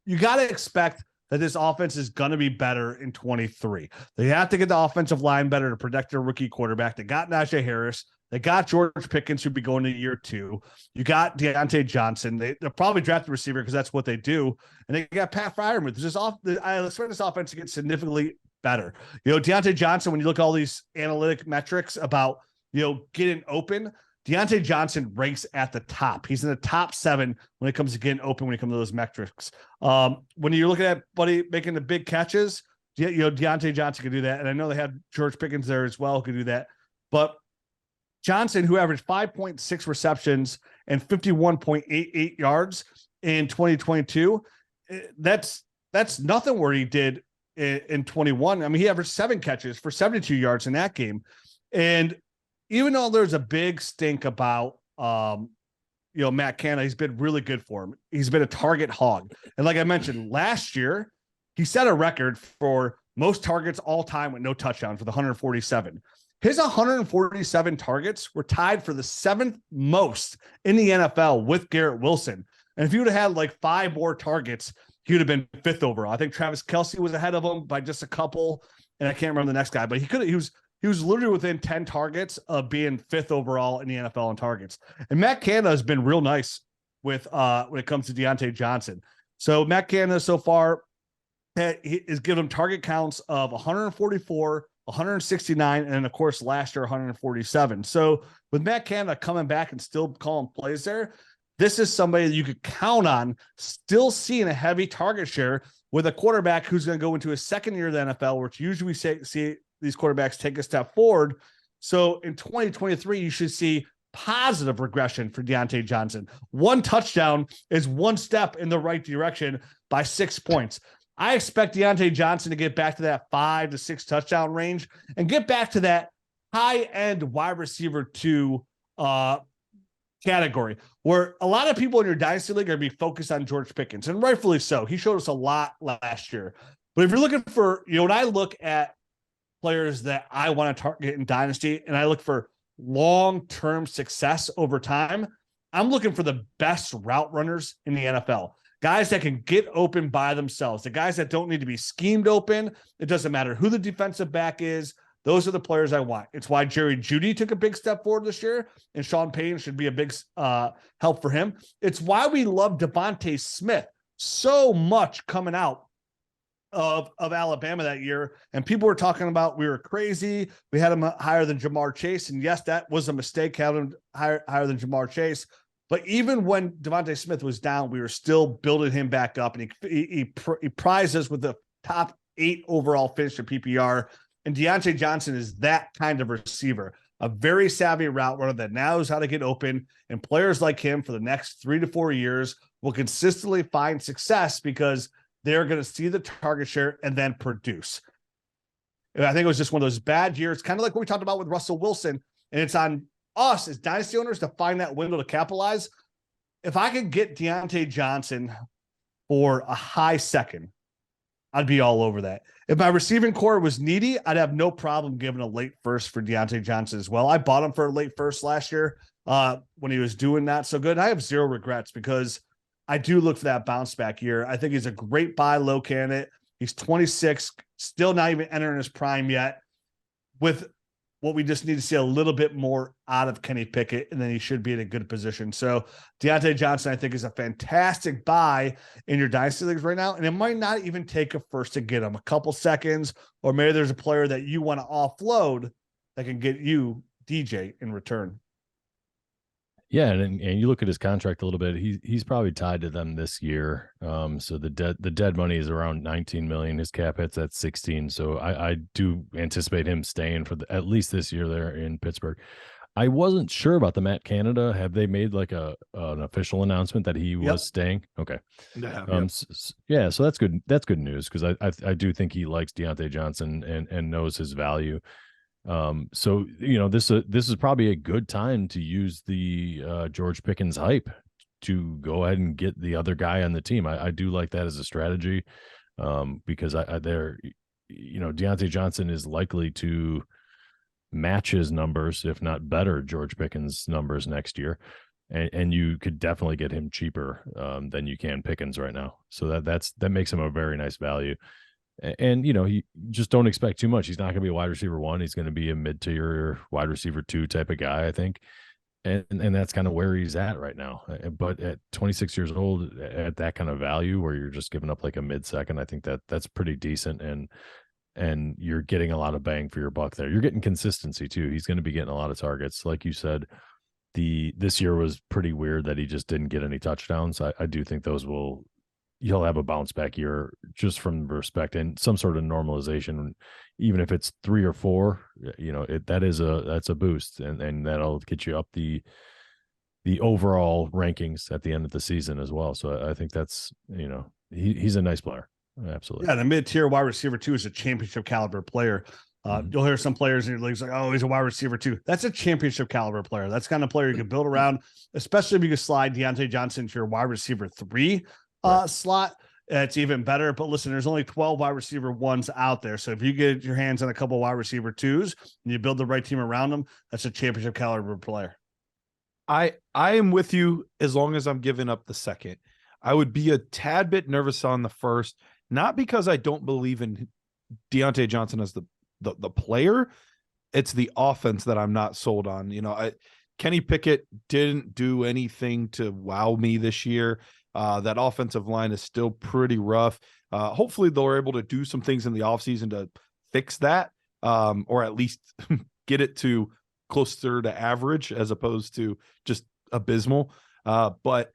you got to expect that this offense is going to be better in 23. They have to get the offensive line better to protect their rookie quarterback. They got Najee Harris. They got George Pickens, who'd be going to year 2. You got Diontae Johnson. They'll probably draft the receiver because that's what they do. And they got Pat Freiermuth. I expect this offense to get significantly better. Diontae Johnson, when you look at all these analytic metrics about, getting open, Diontae Johnson ranks at the top. He's in the top 7 when it comes to getting open, when it comes to those metrics. When you're looking at Buddy making the big catches, Diontae Johnson can do that. And I know they have George Pickens there as well who can do that. But Johnson, who averaged 5.6 receptions and 51.88 yards in 2022, that's nothing where he did in 21. I mean, he averaged 7 catches for 72 yards in that game. And even though there's a big stink about, Matt Canada, he's been really good for him. He's been a target hog. And like I mentioned, last year, he set a record for most targets all time with no touchdowns with 147. His 147 targets were tied for the 7th most in the NFL with Garrett Wilson. And if he would have had 5 more targets, he would have been 5th overall. I think Travis Kelce was ahead of him by just a couple. And I can't remember the next guy, but he was literally within 10 targets of being 5th overall in the NFL in targets. And Matt Canada has been real nice with when it comes to Diontae Johnson. So Matt Canada so far is giving him target counts of 144, 169, and then of course last year 147. So with Matt Canada coming back and still calling plays there, this is somebody that you could count on still seeing a heavy target share with a quarterback who's going to go into his second year of the NFL, which usually we see these quarterbacks take a step forward. So in 2023, you should see positive regression for Diontae Johnson. One touchdown is one step in the right direction by 6 points. I expect Diontae Johnson to get back to that 5 to 6 touchdown range and get back to that high-end wide receiver 2 category, where a lot of people in your dynasty league are going to be focused on George Pickens, and rightfully so. He showed us a lot last year. But if you're looking for, when I look at players that I want to target in dynasty and I look for long-term success over time, I'm looking for the best route runners in the NFL. Guys that can get open by themselves, the guys that don't need to be schemed open. It doesn't matter who the defensive back is. Those are the players I want. It's why Jerry Jeudy took a big step forward this year, and Sean Payton should be a big help for him. It's why we love Devontae Smith so much coming out of Alabama that year. And people were talking about we were crazy. We had him higher than Jamar Chase. And yes, that was a mistake, having him higher than Jamar Chase. But even when Devontae Smith was down, we were still building him back up. And he prized us with the top 8 overall finish in PPR. And Diontae Johnson is that kind of receiver, a very savvy route runner that knows how to get open. And players like him for the next 3 to 4 years will consistently find success because they're going to see the target share and then produce. And I think it was just one of those bad years, kind of like what we talked about with Russell Wilson. And it's on us as dynasty owners to find that window to capitalize. If I could get Diontae Johnson for a high second, I'd be all over that. If my receiving core was needy, I'd have no problem giving a late first for Diontae Johnson as well. I bought him for a late first last year when he was doing that so good. I have zero regrets because I do look for that bounce back year. I think he's a great buy low candidate. He's 26, still not even entering his prime yet. With what we just need to see a little bit more out of Kenny Pickett, and then he should be in a good position. So Diontae Johnson, I think, is a fantastic buy in your dynasty leagues right now. And it might not even take a first to get him, a couple seconds, or maybe there's a player that you want to offload that can get you DJ in return. Yeah, and you look at his contract a little bit. He's probably tied to them this year. So the dead money is around 19 million. His cap hit's at 16. So I do anticipate him staying for at least this year there in Pittsburgh. I wasn't sure about the Matt Canada. Have they made like an official announcement that he was staying? Okay. Yeah. So that's good. That's good news because I do think he likes Diontae Johnson and knows his value. So this is probably a good time to use the George Pickens hype to go ahead and get the other guy on the team. I do like that as a strategy because Diontae Johnson is likely to match his numbers, if not better, George Pickens' numbers next year, and you could definitely get him cheaper than you can Pickens right now. So that makes him a very nice value. And he just don't expect too much. He's not going to be a wide receiver 1. He's going to be a mid-tier wide receiver 2 type of guy, I think. And that's kind of where he's at right now. But at 26 years old, at that kind of value where you're just giving up like a mid-second, I think that's pretty decent. And you're getting a lot of bang for your buck there. You're getting consistency too. He's going to be getting a lot of targets. Like you said, this year was pretty weird that he just didn't get any touchdowns. I do think he'll have a bounce back year just from respect and some sort of normalization. Even if it's 3 or 4, that's a boost, and that'll get you up the overall rankings at the end of the season as well. So I think that's, he's a nice player. Absolutely. Yeah. The mid-tier wide receiver 2 is a championship caliber player. You'll hear some players in your leagues like, oh, he's a wide receiver 2. That's a championship caliber player. That's the kind of player you can build around, especially if you can slide Diontae Johnson into your wide receiver 3 slot. It's even better. But listen, there's only 12 wide receiver 1s out there. So if you get your hands on a couple wide receiver 2s and you build the right team around them, that's a championship caliber player. I am with you as long as I'm giving up the second. I would be a tad bit nervous on the first, not because I don't believe in Diontae Johnson as the player. It's the offense that I'm not sold on. Kenny Pickett didn't do anything to wow me this year. That offensive line is still pretty rough. Hopefully they're able to do some things in the offseason to fix that, or at least get it to closer to average as opposed to just abysmal. But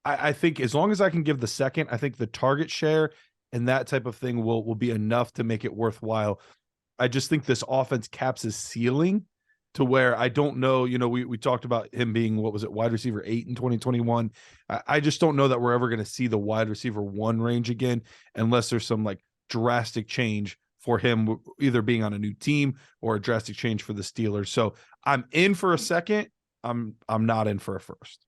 I think as long as I can give the second, I think the target share and that type of thing will be enough to make it worthwhile. I just think this offense caps his ceiling to where I don't know, we talked about him being, wide receiver 8 in 2021. I just don't know that we're ever going to see the wide receiver 1 range again, unless there's some like drastic change for him, either being on a new team or a drastic change for the Steelers. So I'm in for a second. I'm not in for a first.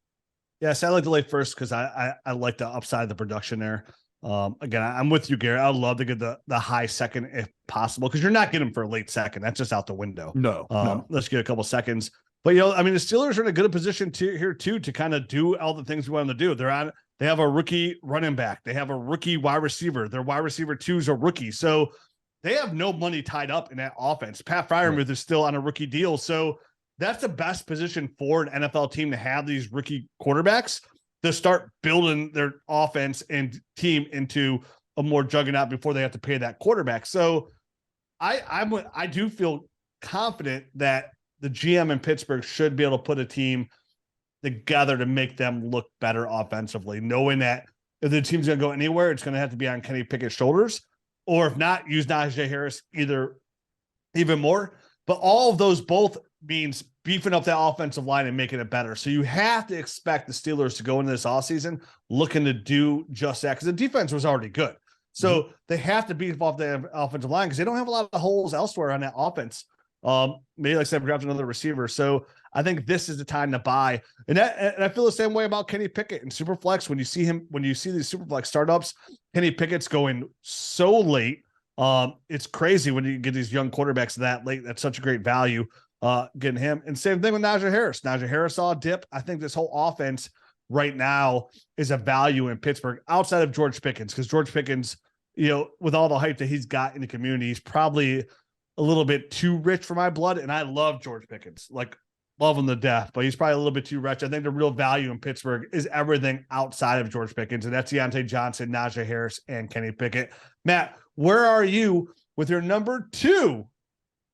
Yes, I like the late first because I like the upside of the production there. Again, I'm with you, Gary. I'd love to get the high second if possible, because you're not getting him for a late second. That's just out the window. No. Let's get a couple seconds. But the Steelers are in a good position to kind of do all the things we want them to do. They have a rookie running back. They have a rookie wide receiver. Their wide receiver 2 is a rookie. So they have no money tied up in that offense. Pat Freiermuth is still on a rookie deal. So that's the best position for an NFL team to have these rookie quarterbacks to start building their offense and team into a more juggernaut before they have to pay that quarterback. So I do feel confident that the GM in Pittsburgh should be able to put a team together to make them look better offensively, knowing that if the team's going to go anywhere, it's going to have to be on Kenny Pickett's shoulders, or if not, use Najee Harris even more. But all of those both means beefing up that offensive line and making it better. So you have to expect the Steelers to go into this offseason looking to do just that, because the defense was already good. So they have to beef off the offensive line because they don't have a lot of holes elsewhere on that offense. Maybe like I said, draft another receiver. So I think this is the time to buy. And I feel the same way about Kenny Pickett and Superflex. When you see these Superflex startups, Kenny Pickett's going so late. It's crazy when you get these young quarterbacks that late. That's such a great value. Getting him. And same thing with Najee Harris. Najee Harris saw a dip. I think this whole offense right now is a value in Pittsburgh outside of George Pickens, because George Pickens, with all the hype that he's got in the community, he's probably a little bit too rich for my blood. And I love George Pickens, love him to death, but he's probably a little bit too rich. I think the real value in Pittsburgh is everything outside of George Pickens, and that's Diontae Johnson, Najee Harris, and Kenny Pickett. Matt, where are you with your number 2?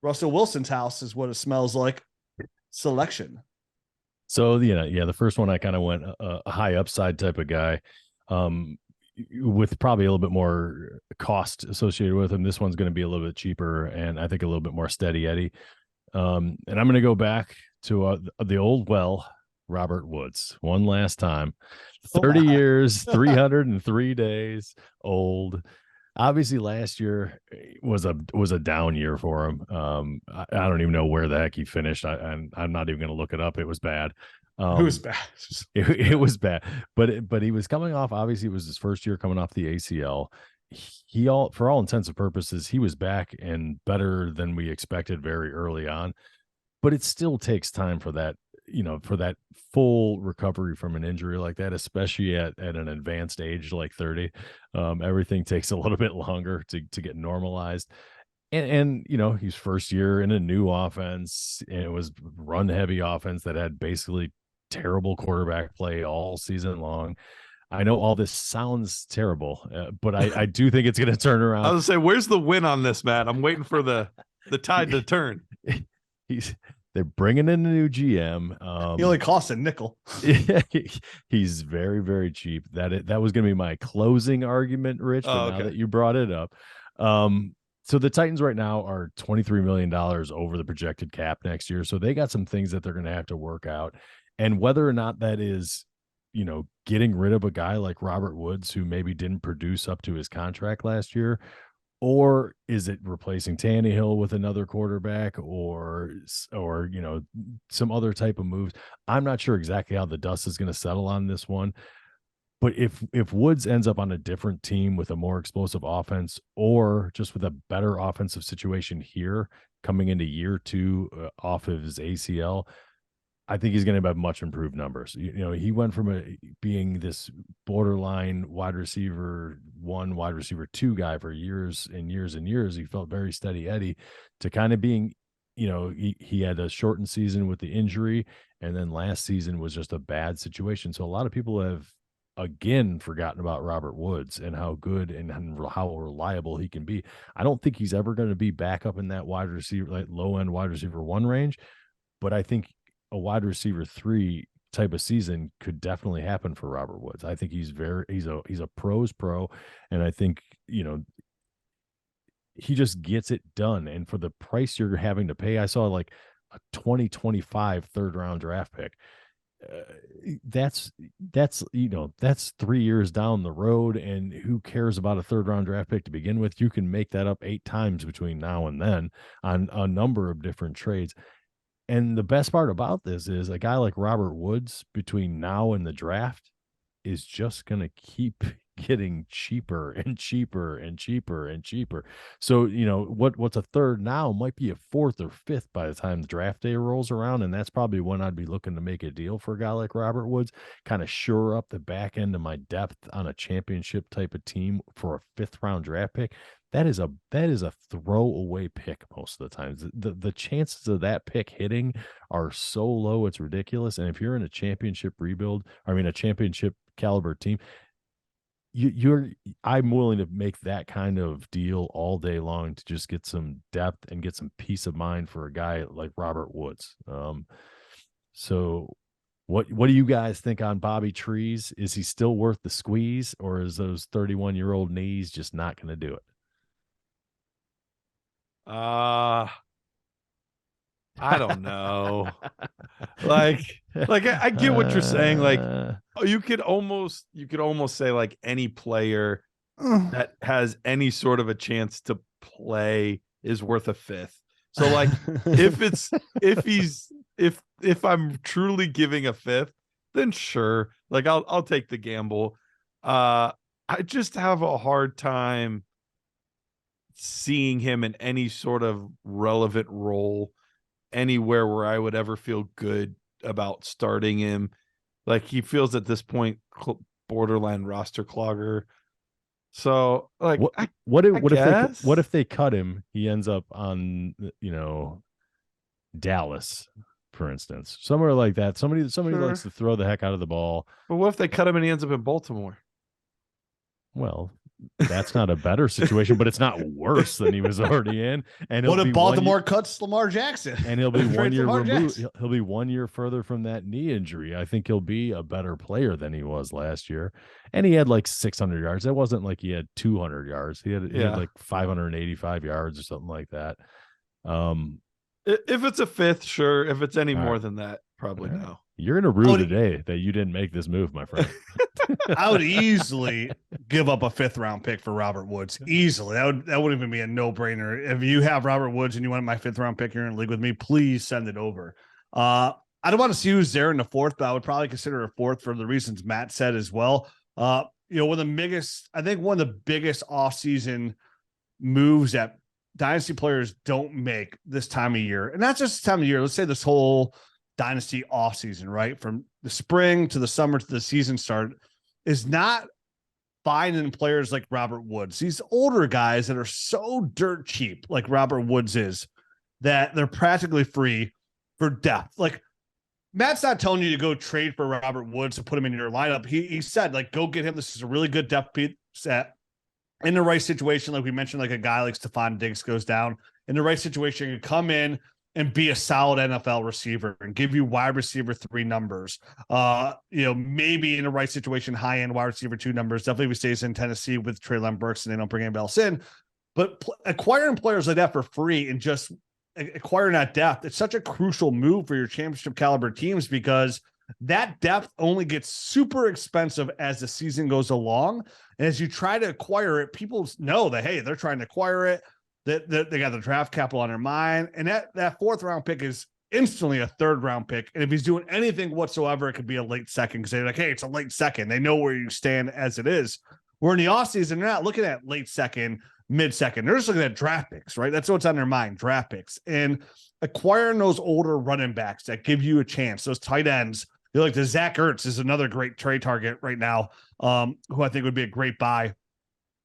Russell Wilson's house is what it smells like selection. So, the first one I kind of went a high upside type of guy, with probably a little bit more cost associated with him. This one's going to be a little bit cheaper and I think a little bit more steady Eddie. And I'm going to go back to the old Robert Woods one last time. 30 years, 303 days old. Obviously, last year was a down year for him. I don't even know where the heck he finished. I'm not even going to look it up. It was bad. It was bad. It was bad. But he was coming off. Obviously, it was his first year coming off the ACL. For all intents and purposes, he was back and better than we expected very early on. But it still takes time for that. For that full recovery from an injury like that, especially at an advanced age like 30, everything takes a little bit longer to get normalized. And he's first year in a new offense, and it was run heavy offense that had basically terrible quarterback play all season long. I know all this sounds terrible, but I do think it's going to turn around. I was going to say, where's the win on this, Matt? I'm waiting for the tide to turn. They're bringing in a new GM. He only costs a nickel. He's very, very cheap. That was going to be my closing argument, Rich. But now that you brought it up, so the Titans right now are $23 million over the projected cap next year. So they got some things that they're going to have to work out, and whether or not that is, getting rid of a guy like Robert Woods, who maybe didn't produce up to his contract last year. Or is it replacing Tannehill with another quarterback or some other type of moves? I'm not sure exactly how the dust is going to settle on this one. But if Woods ends up on a different team with a more explosive offense, or just with a better offensive situation here coming into year 2 off of his ACL, I think he's going to have much improved numbers. He went from being this borderline wide receiver 1, wide receiver 2 guy for years and years and years. He felt very steady Eddie, to kind of being, he had a shortened season with the injury, and then last season was just a bad situation. So a lot of people have again forgotten about Robert Woods and how good and how reliable he can be. I don't think he's ever going to be back up in that wide receiver, like low end wide receiver 1 range, but I think a wide receiver 3 type of season could definitely happen for Robert Woods. I think he's a pro's pro. And I think, he just gets it done. And for the price you're having to pay, I saw like a 2025 third round draft pick. That's 3 years down the road, and who cares about a third round draft pick to begin with? You can make that up 8 times between now and then on a number of different trades. And the best part about this is a guy like Robert Woods between now and the draft is just going to keep getting cheaper and cheaper and cheaper and cheaper. So, what's a third now might be a fourth or fifth by the time the draft day rolls around. And that's probably when I'd be looking to make a deal for a guy like Robert Woods, kind of shore up the back end of my depth on a championship type of team for a 5th round draft pick. That is a throwaway pick most of the times. The chances of that pick hitting are so low, it's ridiculous. And if you're in a championship a championship caliber team, I'm willing to make that kind of deal all day long to just get some depth and get some peace of mind for a guy like Robert Woods. So what do you guys think on Bobby Trees? Is he still worth the squeeze, or is those 31-year-old knees just not going to do it? I don't know. like I get what you're saying. Like, you could almost say like any player that has any sort of a chance to play is worth a 5th. So like if I'm truly giving a 5th, then sure. Like I'll take the gamble. I just have a hard time seeing him in any sort of relevant role anywhere where I would ever feel good about starting him. Like, he feels at this point borderline roster clogger. So like, what if they cut him? He ends up on Dallas, for instance, somewhere like that. Somebody Sure. likes to throw the heck out of the ball. But what if they cut him and he ends up in Baltimore? Well, that's not a better situation, but it's not worse than he was already in. And what if Baltimore cuts Lamar Jackson? And he'll be 1 year removed. He'll be 1 year further from that knee injury. I think he'll be a better player than he was last year. And he had like 600 yards. It wasn't like he had 200 yards. He had like 585 yards or something like that. If it's a 5th, sure. If it's any more than that, probably no. You're in a rue today that you didn't make this move, my friend. I would easily give up a 5th round pick for Robert Woods. Easily. That would even be a no-brainer. If you have Robert Woods and you want my 5th round pick, you're in a league with me, please send it over. I don't want to see who's there in the 4th, but I would probably consider a 4th for the reasons Matt said as well. One of the biggest offseason moves that dynasty players don't make this time of year, and not just this time of year, let's say this whole dynasty offseason, right? From the spring to the summer to the season start, is not finding players like Robert Woods. These older guys that are so dirt cheap, like Robert Woods is, that they're practically free for depth. Like, Matt's not telling you to go trade for Robert Woods to put him in your lineup. He said, like, go get him. This is a really good depth set. In the right situation, like we mentioned, like a guy like Stephon Diggs goes down. In the right situation, you come in and be a solid NFL receiver and give you wide receiver 3 numbers. Maybe in the right situation, high-end wide receiver 2 numbers. Definitely if he stays in Tennessee with Treylon Burks and they don't bring anybody else in. But acquiring players like that for free and just acquiring that depth, it's such a crucial move for your championship caliber teams, because that depth only gets super expensive as the season goes along. And as you try to acquire it, people know that, hey, they're trying to acquire it, that they got the draft capital on their mind. And that 4th round pick is instantly a 3rd round pick. And if he's doing anything whatsoever, it could be a late second, because they're like, hey, it's a late second. They know where you stand as it is. We're in the offseason, they're not looking at late second, mid-second. They're just looking at draft picks, right? That's what's on their mind, draft picks. And acquiring those older running backs that give you a chance, those tight ends, like the Zach Ertz is another great trade target right now, who I think would be a great buy,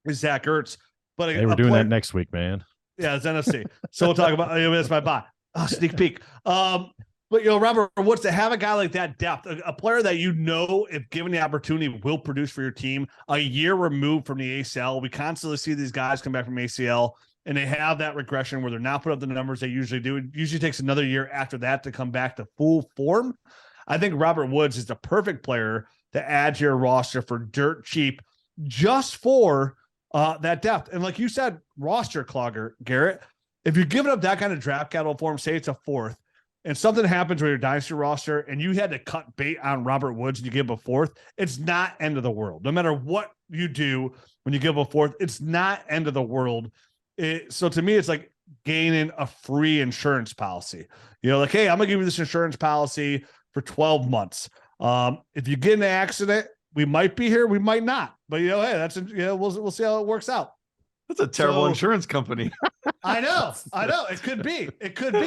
is Zach Ertz. But we're doing that next week, man. Yeah, it's NFC. So we'll talk about that's my buy. Sneak peek. But Robert Woods, to have a guy like that depth, a player that if given the opportunity will produce for your team, a year removed from the ACL. We constantly see these guys come back from ACL and they have that regression where they're not put up the numbers they usually do. It usually takes another year after that to come back to full form. I think Robert Woods is the perfect player to add to your roster for dirt cheap, just for that depth. And like you said, roster clogger, Garrett, if you're giving up that kind of draft capital for him, say it's a fourth, and something happens with your dynasty roster and you had to cut bait on Robert Woods and you give him a fourth, it's not end of the world. No matter what you do when you give him a fourth, it's not end of the world. So to me, it's like gaining a free insurance policy. You know, like, hey, I'm going to give you this insurance policy for 12 months. If you get in an accident, we might be here, we might not. But, you know, hey, that's, you know, we'll see how it works out. That's a terrible insurance company. I know. It could be,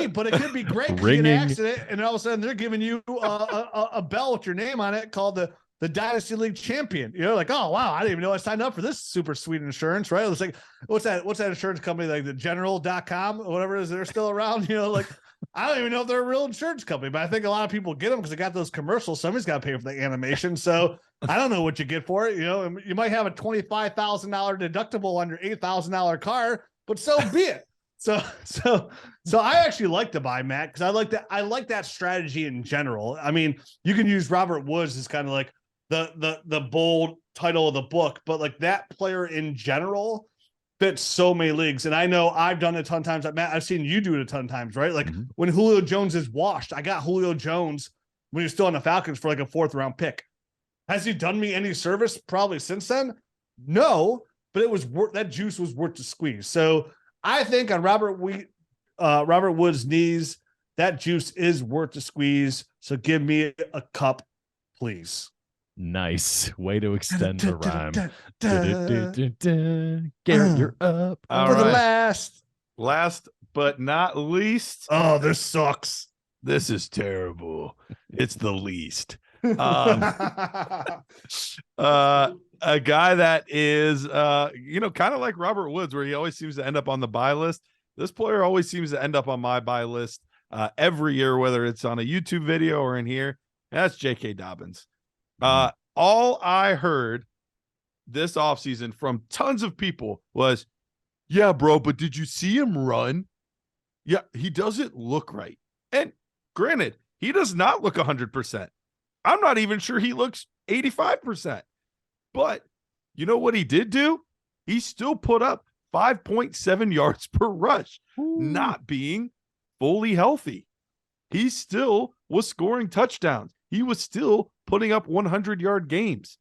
but it could be great. You get an accident, and all of a sudden they're giving you a bell with your name on it called the Dynasty League champion. You know, like, oh wow, I didn't even know I signed up for this super sweet insurance, right? It's like, what's that insurance company, like the general.com or whatever it is, they're still around, you know, like I don't even know if they're a real insurance company, but I think a lot of people get them because they got those commercials. Somebody's got to pay for the animation. So I don't know what you get for it. You know, you might have a $25,000 deductible on your $8,000 car, but so be it. So I actually like to buy Matt because I like that strategy in general. I mean, you can use Robert Woods as kind of like the bold title of the book, but like that player in general fits so many leagues. And I know I've done it a ton of times. Matt, I've seen you do it a ton of times, right? Like when Julio Jones is washed, I got Julio Jones when he was still on the Falcons for like a 4th round pick. Has he done me any service probably since then? No, but it was that juice was worth the squeeze. So I think on Robert Woods' knees, that juice is worth the squeeze. So give me a cup, please. Nice way to extend the rhyme. Garrett, you're up. All for right. the last but not least. Oh, this sucks. This is terrible. It's the least. A guy that is kind of like Robert Woods, where he always seems to end up on the buy list. This player always seems to end up on my buy list every year, whether it's on a YouTube video or in here. That's J.K. Dobbins. All I heard this offseason from tons of people was, yeah, bro, but did you see him run? Yeah, he doesn't look right. And granted, he does not look 100%. I'm not even sure he looks 85%. But you know what he did do? He still put up 5.7 yards per rush, not being fully healthy. He still was scoring touchdowns. He was still putting up 100-yard games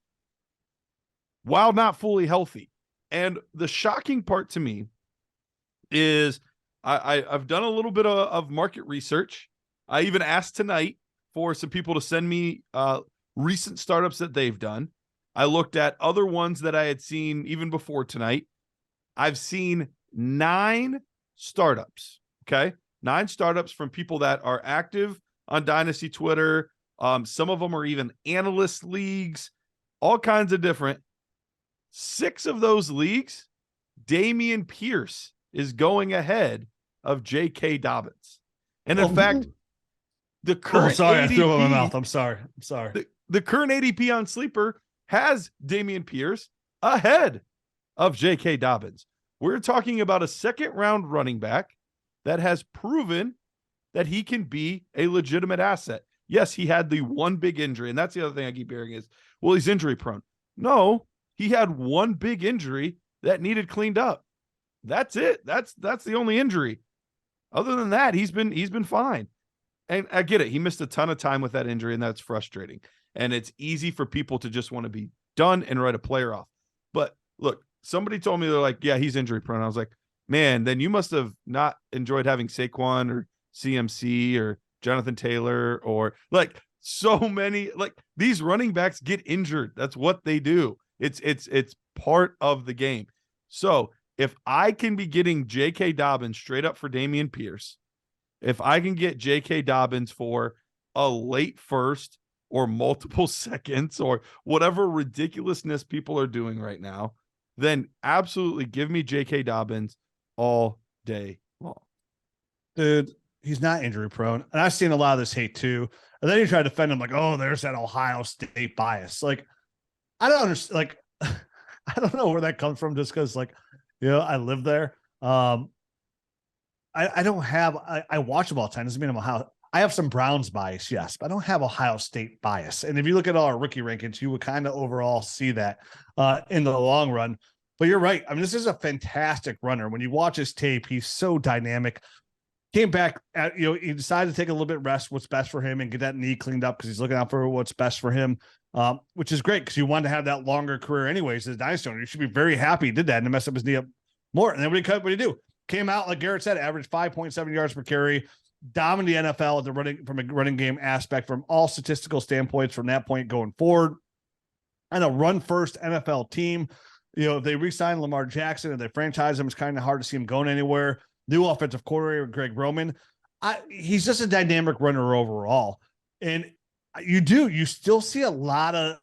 while not fully healthy. And the shocking part to me is I've done a little bit of market research. I even asked tonight for some people to send me recent startups that they've done. I looked at other ones that I had seen even before tonight. I've seen 9 startups, okay? 9 startups from people that are active on Dynasty Twitter. Some of them are even analyst leagues, all kinds of different. 6 of those leagues, Dameon Pierce is going ahead of J.K. Dobbins. And in fact, the current I ADP, threw it in my mouth. I'm sorry. The current ADP on Sleeper has Dameon Pierce ahead of J.K. Dobbins. We're talking about a 2nd-round running back that has proven that he can be a legitimate asset. Yes, he had the one big injury, and that's the other thing I keep hearing is, well, he's injury prone. No, he had one big injury that needed cleaned up. That's it. That's the only injury. Other than that, he's been fine. And I get it. He missed a ton of time with that injury, and that's frustrating. And it's easy for people to just want to be done and write a player off. But look, somebody told me, they're like, yeah, he's injury prone. I was like, man, then you must have not enjoyed having Saquon or CMC or Jonathan Taylor, or like so many, like these running backs get injured. That's what they do. It's part of the game. So if I can be getting J.K. Dobbins straight up for Dameon Pierce, if I can get J.K. Dobbins for a late 1st or multiple seconds or whatever ridiculousness people are doing right now, then absolutely give me J.K. Dobbins all day long. Dude, he's not injury prone. And I've seen a lot of this hate too. And then you try to defend him like, oh, there's that Ohio State bias. Like, I don't understand. Like, I don't know where that comes from, just because, like, you know, I live there. I don't have, I watch them all the time. Doesn't mean I'm I have some Browns bias, yes, but I don't have Ohio State bias. And if you look at all our rookie rankings, you would kind of overall see that in the long run. But you're right. I mean, this is a fantastic runner. When you watch his tape, he's so dynamic. Came back at, he decided to take a little bit rest, what's best for him, and get that knee cleaned up because he's looking out for what's best for him, which is great because you wanted to have that longer career anyways as a dynasty owner. You should be very happy he did that and to mess up his knee up more. And then what did he do? Came out, like Garrett said, averaged 5.7 yards per carry, dominated the NFL at the running from a running game aspect from all statistical standpoints from that point going forward. And a run-first NFL team. If they re-signed Lamar Jackson and they franchise him, it's kind of hard to see him going anywhere. New offensive coordinator, Greg Roman. He's just a dynamic runner overall. And you still see a lot of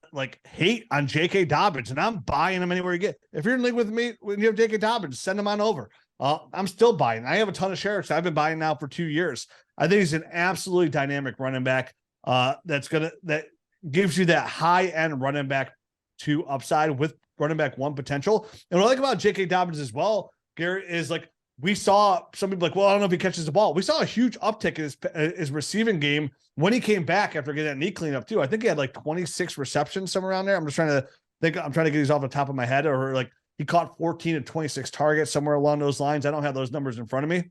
hate on J.K. Dobbins, and I'm buying him anywhere you get. If you're in league with me, when you have J.K. Dobbins, send him on over. I'm still buying. I have a ton of shares. I've been buying now for 2 years. I think he's an absolutely dynamic running back that gives you that high-end running back 2 upside with running back 1 potential. And what I like about J.K. Dobbins as well, Garrett, is we saw some people well, I don't know if he catches the ball. We saw a huge uptick in his receiving game when he came back after getting that knee cleaned up too. I think he had 26 receptions, somewhere around there. I'm trying to get these off the top of my head, or he caught 14 to 26 targets, somewhere along those lines. I don't have those numbers in front of me,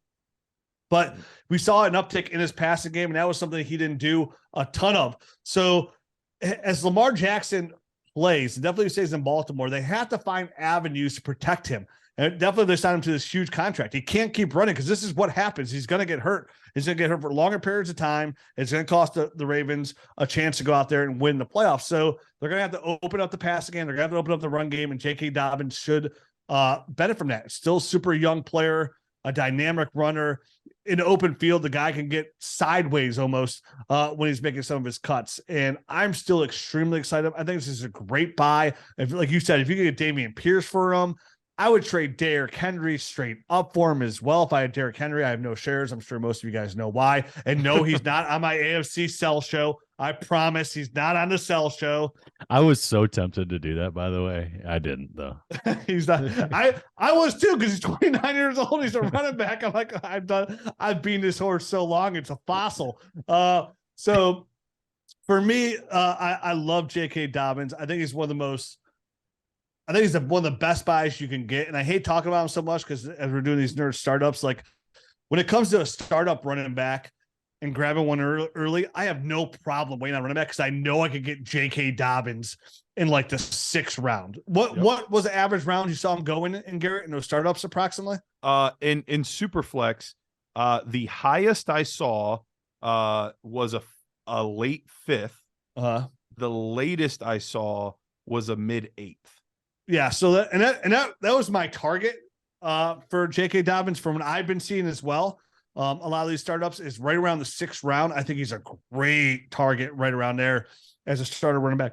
but we saw an uptick in his passing game, and that was something he didn't do a ton of. So as Lamar Jackson plays, definitely stays in Baltimore, they have to find avenues to protect him. And definitely they signed him to this huge contract. He can't keep running because this is what happens. He's going to get hurt. He's going to get hurt for longer periods of time. It's going to cost the Ravens a chance to go out there and win the playoffs. So they're going to have to open up the pass game. They're going to have to open up the run game, and J.K. Dobbins should benefit from that. Still super young player, a dynamic runner. In the open field, the guy can get sideways almost when he's making some of his cuts. And I'm still extremely excited. I think this is a great buy. Like you said, if you could get Dameon Pierce for him, I would trade Derrick Henry straight up for him as well. If I had Derrick Henry, I have no shares. I'm sure most of you guys know why. And no, he's not on my AFC sell show. I promise he's not on the sell show. I was so tempted to do that, by the way. I didn't, though. He's not. I was too, because he's 29 years old. He's a running back. I'm like, I've beaten this horse so long. It's a fossil. So for me, I love J.K. Dobbins. I think he's one of the best buys you can get. And I hate talking about him so much because as we're doing these nerd startups, when it comes to a startup running back and grabbing one early, I have no problem waiting on running back because I know I could get J.K. Dobbins in the 6th round. What was the average round you saw him go in Garrett, in those startups approximately? In Superflex, the highest I saw was a late 5th. The latest I saw was a mid 8th. Yeah, so that was my target for J.K. Dobbins from what I've been seeing as well. A lot of these startups is right around the 6th round. I think he's a great target right around there as a starter running back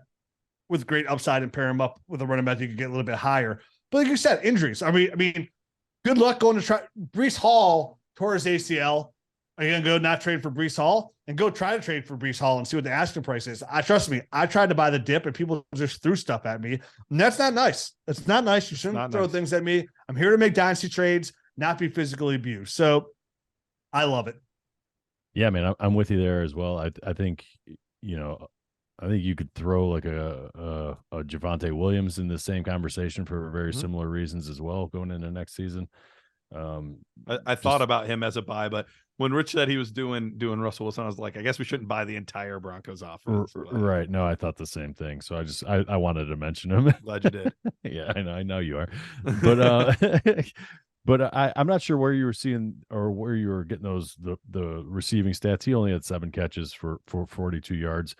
with great upside, and pair him up with a running back you could get a little bit higher. But like you said, injuries. I mean, good luck going to try. Breece Hall tore his ACL. Are you going to go not trade for Breece Hall and go try to trade for Breece Hall and see what the asking price is? Trust me, I tried to buy the dip and people just threw stuff at me. And that's not nice. It's not nice. You shouldn't throw things at me. I'm here to make dynasty trades, not be physically abused. So I love it. Yeah, man, I'm with you there as well. I think, I think you could throw a Javonte Williams in the same conversation for very similar reasons as well going into next season. I thought about him as a buy, but when Rich said he was doing Russell Wilson, I was like, I guess we shouldn't buy the entire Broncos offense. Right. No, I thought the same thing. So I wanted to mention him. Glad you did. Yeah, I know you are. But but I'm not sure where you were seeing or where you were getting the receiving stats. He only had 7 catches for 42 yards.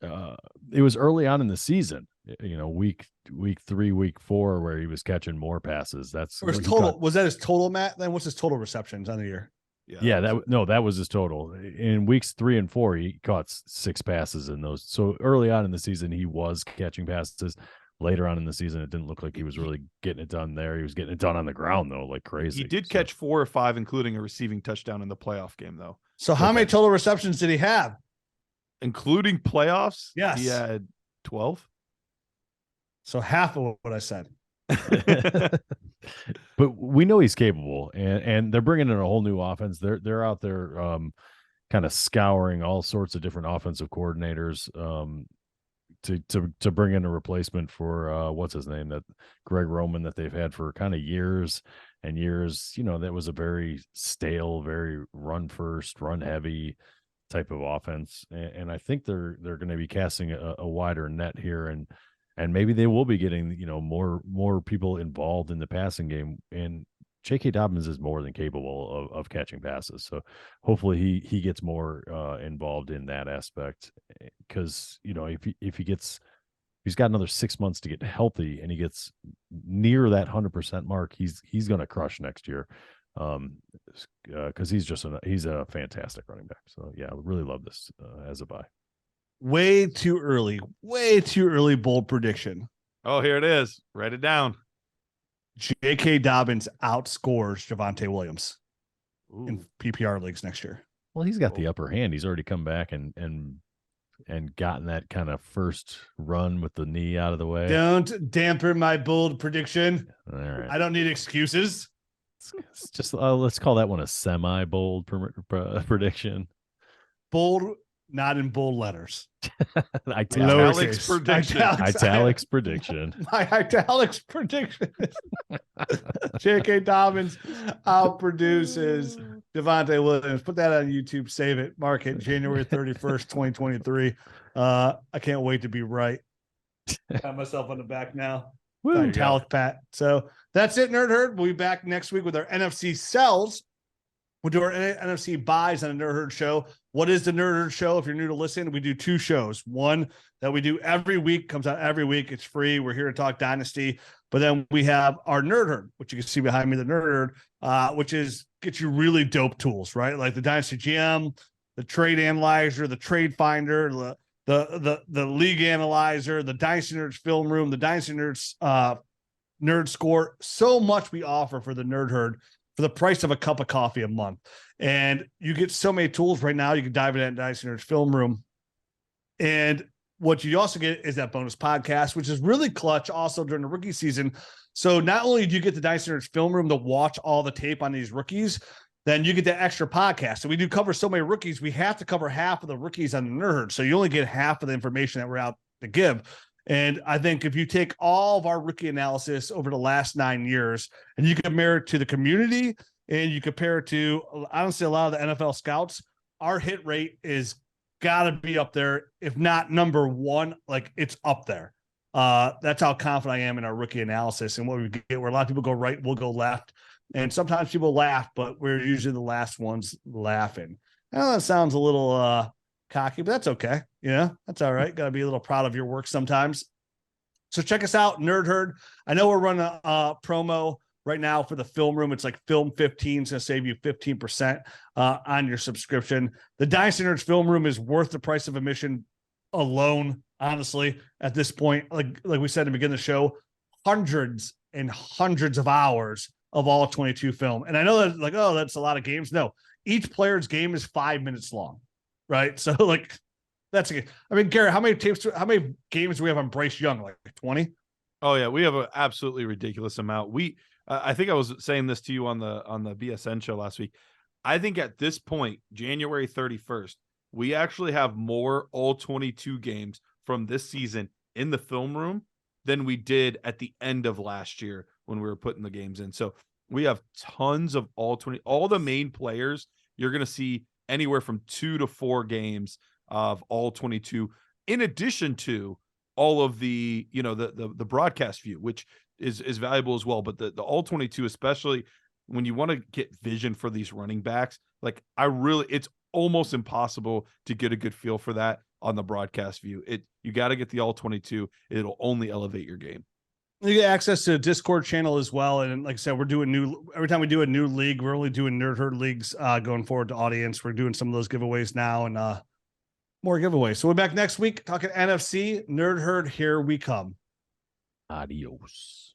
It was early on in the season, week 3, week 4, where he was catching more passes. That's his total. Was that his total, Matt? Then what's his total receptions on the year? Yeah, that was his total. In weeks 3 and 4, he caught 6 passes in those. So early on in the season, he was catching passes. Later on in the season, it didn't look like he was really getting it done there. He was getting it done on the ground, though, like crazy. He did catch 4 or 5, including a receiving touchdown in the playoff game, though. So how many total receptions did he have? Including playoffs? Yes. He had 12. So half of what I said. But we know he's capable, and they're bringing in a whole new offense. They're out there kind of scouring all sorts of different offensive coordinators to bring in a replacement for what's his name, that Greg Roman that they've had for kind of years and years. That was a very stale, very run first, run heavy type of offense, and I think they're going to be casting a wider net here, and maybe they will be getting more people involved in the passing game. And J.K. Dobbins is more than capable of catching passes, so hopefully he gets more involved in that aspect, because if he's got another 6 months to get healthy and he gets near that 100% mark, he's going to crush next year, because he's a fantastic running back. So yeah, I really love this as a buy. Way too early bold prediction. Oh, here it is. Write it down. J.K. Dobbins outscores Javonte Williams in PPR leagues next year. Well, he's got the upper hand. He's already come back and gotten that kind of first run with the knee out of the way. Don't dampen my bold prediction. All right. I don't need excuses. It's just let's call that one a semi-bold prediction. Bold, not in bold letters. Italics prediction. Italics prediction. My italics prediction. J.K. Dobbins outproduces Javonte Williams. Put that on YouTube. Save it. Mark it. January 31st, 2023. I can't wait to be right. Pat myself on the back now. Italic Pat. So that's it, Nerd Herd. We'll be back next week with our NFC sells. We'll do our NFC buys on a Nerd Herd show. What is the Nerd Herd show? If you're new to listen, we do 2 shows. One that we do every week, comes out every week. It's free. We're here to talk Dynasty. But then we have our Nerd Herd, which you can see behind me, the Nerd Herd, which is get you really dope tools, right? Like the Dynasty GM, the Trade Analyzer, the Trade Finder, the League Analyzer, the Dynasty Nerds Film Room, the Dynasty Nerds Nerd Score. So much we offer for the Nerd Herd for the price of a cup of coffee a month. And you get so many tools right now. You can dive into that Dynasty Nerds Film Room. And what you also get is that bonus podcast, which is really clutch also during the rookie season. So not only do you get the Dynasty Nerds Film Room to watch all the tape on these rookies, then you get the extra podcast. So we do cover so many rookies, we have to cover half of the rookies on the Nerd Herd. So you only get half of the information that we're out to give. And I think if you take all of our rookie analysis over the last 9 years and you compare it to the community and you compare it to, honestly, a lot of the NFL scouts, our hit rate is got to be up there. If not number one, like it's up there. That's how confident I am in our rookie analysis and what we get, where a lot of people go right, we'll go left. And sometimes people laugh, but we're usually the last ones laughing. I know that sounds a little cocky, but that's okay. Yeah, that's all right. Got to be a little proud of your work sometimes. So check us out, Nerd Herd. I know we're running a promo right now for the Film Room. It's like Film 15. It's going to save you 15% on your subscription. The Dynasty Nerds Film Room is worth the price of admission alone, honestly, at this point. Like we said in the beginning of the show, hundreds and hundreds of hours of all 22 film. And I know that like, oh, that's a lot of games. No, each player's game is 5 minutes long, right? So like, that's a, I mean, Garrett, how many games do we have on Bryce Young? Like 20? Oh yeah, we have an absolutely ridiculous amount. I think I was saying this to you on the BSN show last week. I think at this point, January 31st, we actually have more all 22 games from this season in the film room than we did at the end of last year when we were putting the games in. So we have tons of all the main players. You're going to see anywhere from 2 to 4 games of all 22, in addition to all of the, the broadcast view, which is valuable as well. But the all 22, especially when you want to get vision for these running backs, like it's almost impossible to get a good feel for that on the broadcast view. You got to get the all 22. It'll only elevate your game. You get access to a Discord channel as well. And like I said, we're doing every time we do a new league, we're only doing Nerd Herd leagues going forward to audience. We're doing some of those giveaways now and more giveaways. So we're back next week talking NFC. Nerd Herd, here we come. Adios.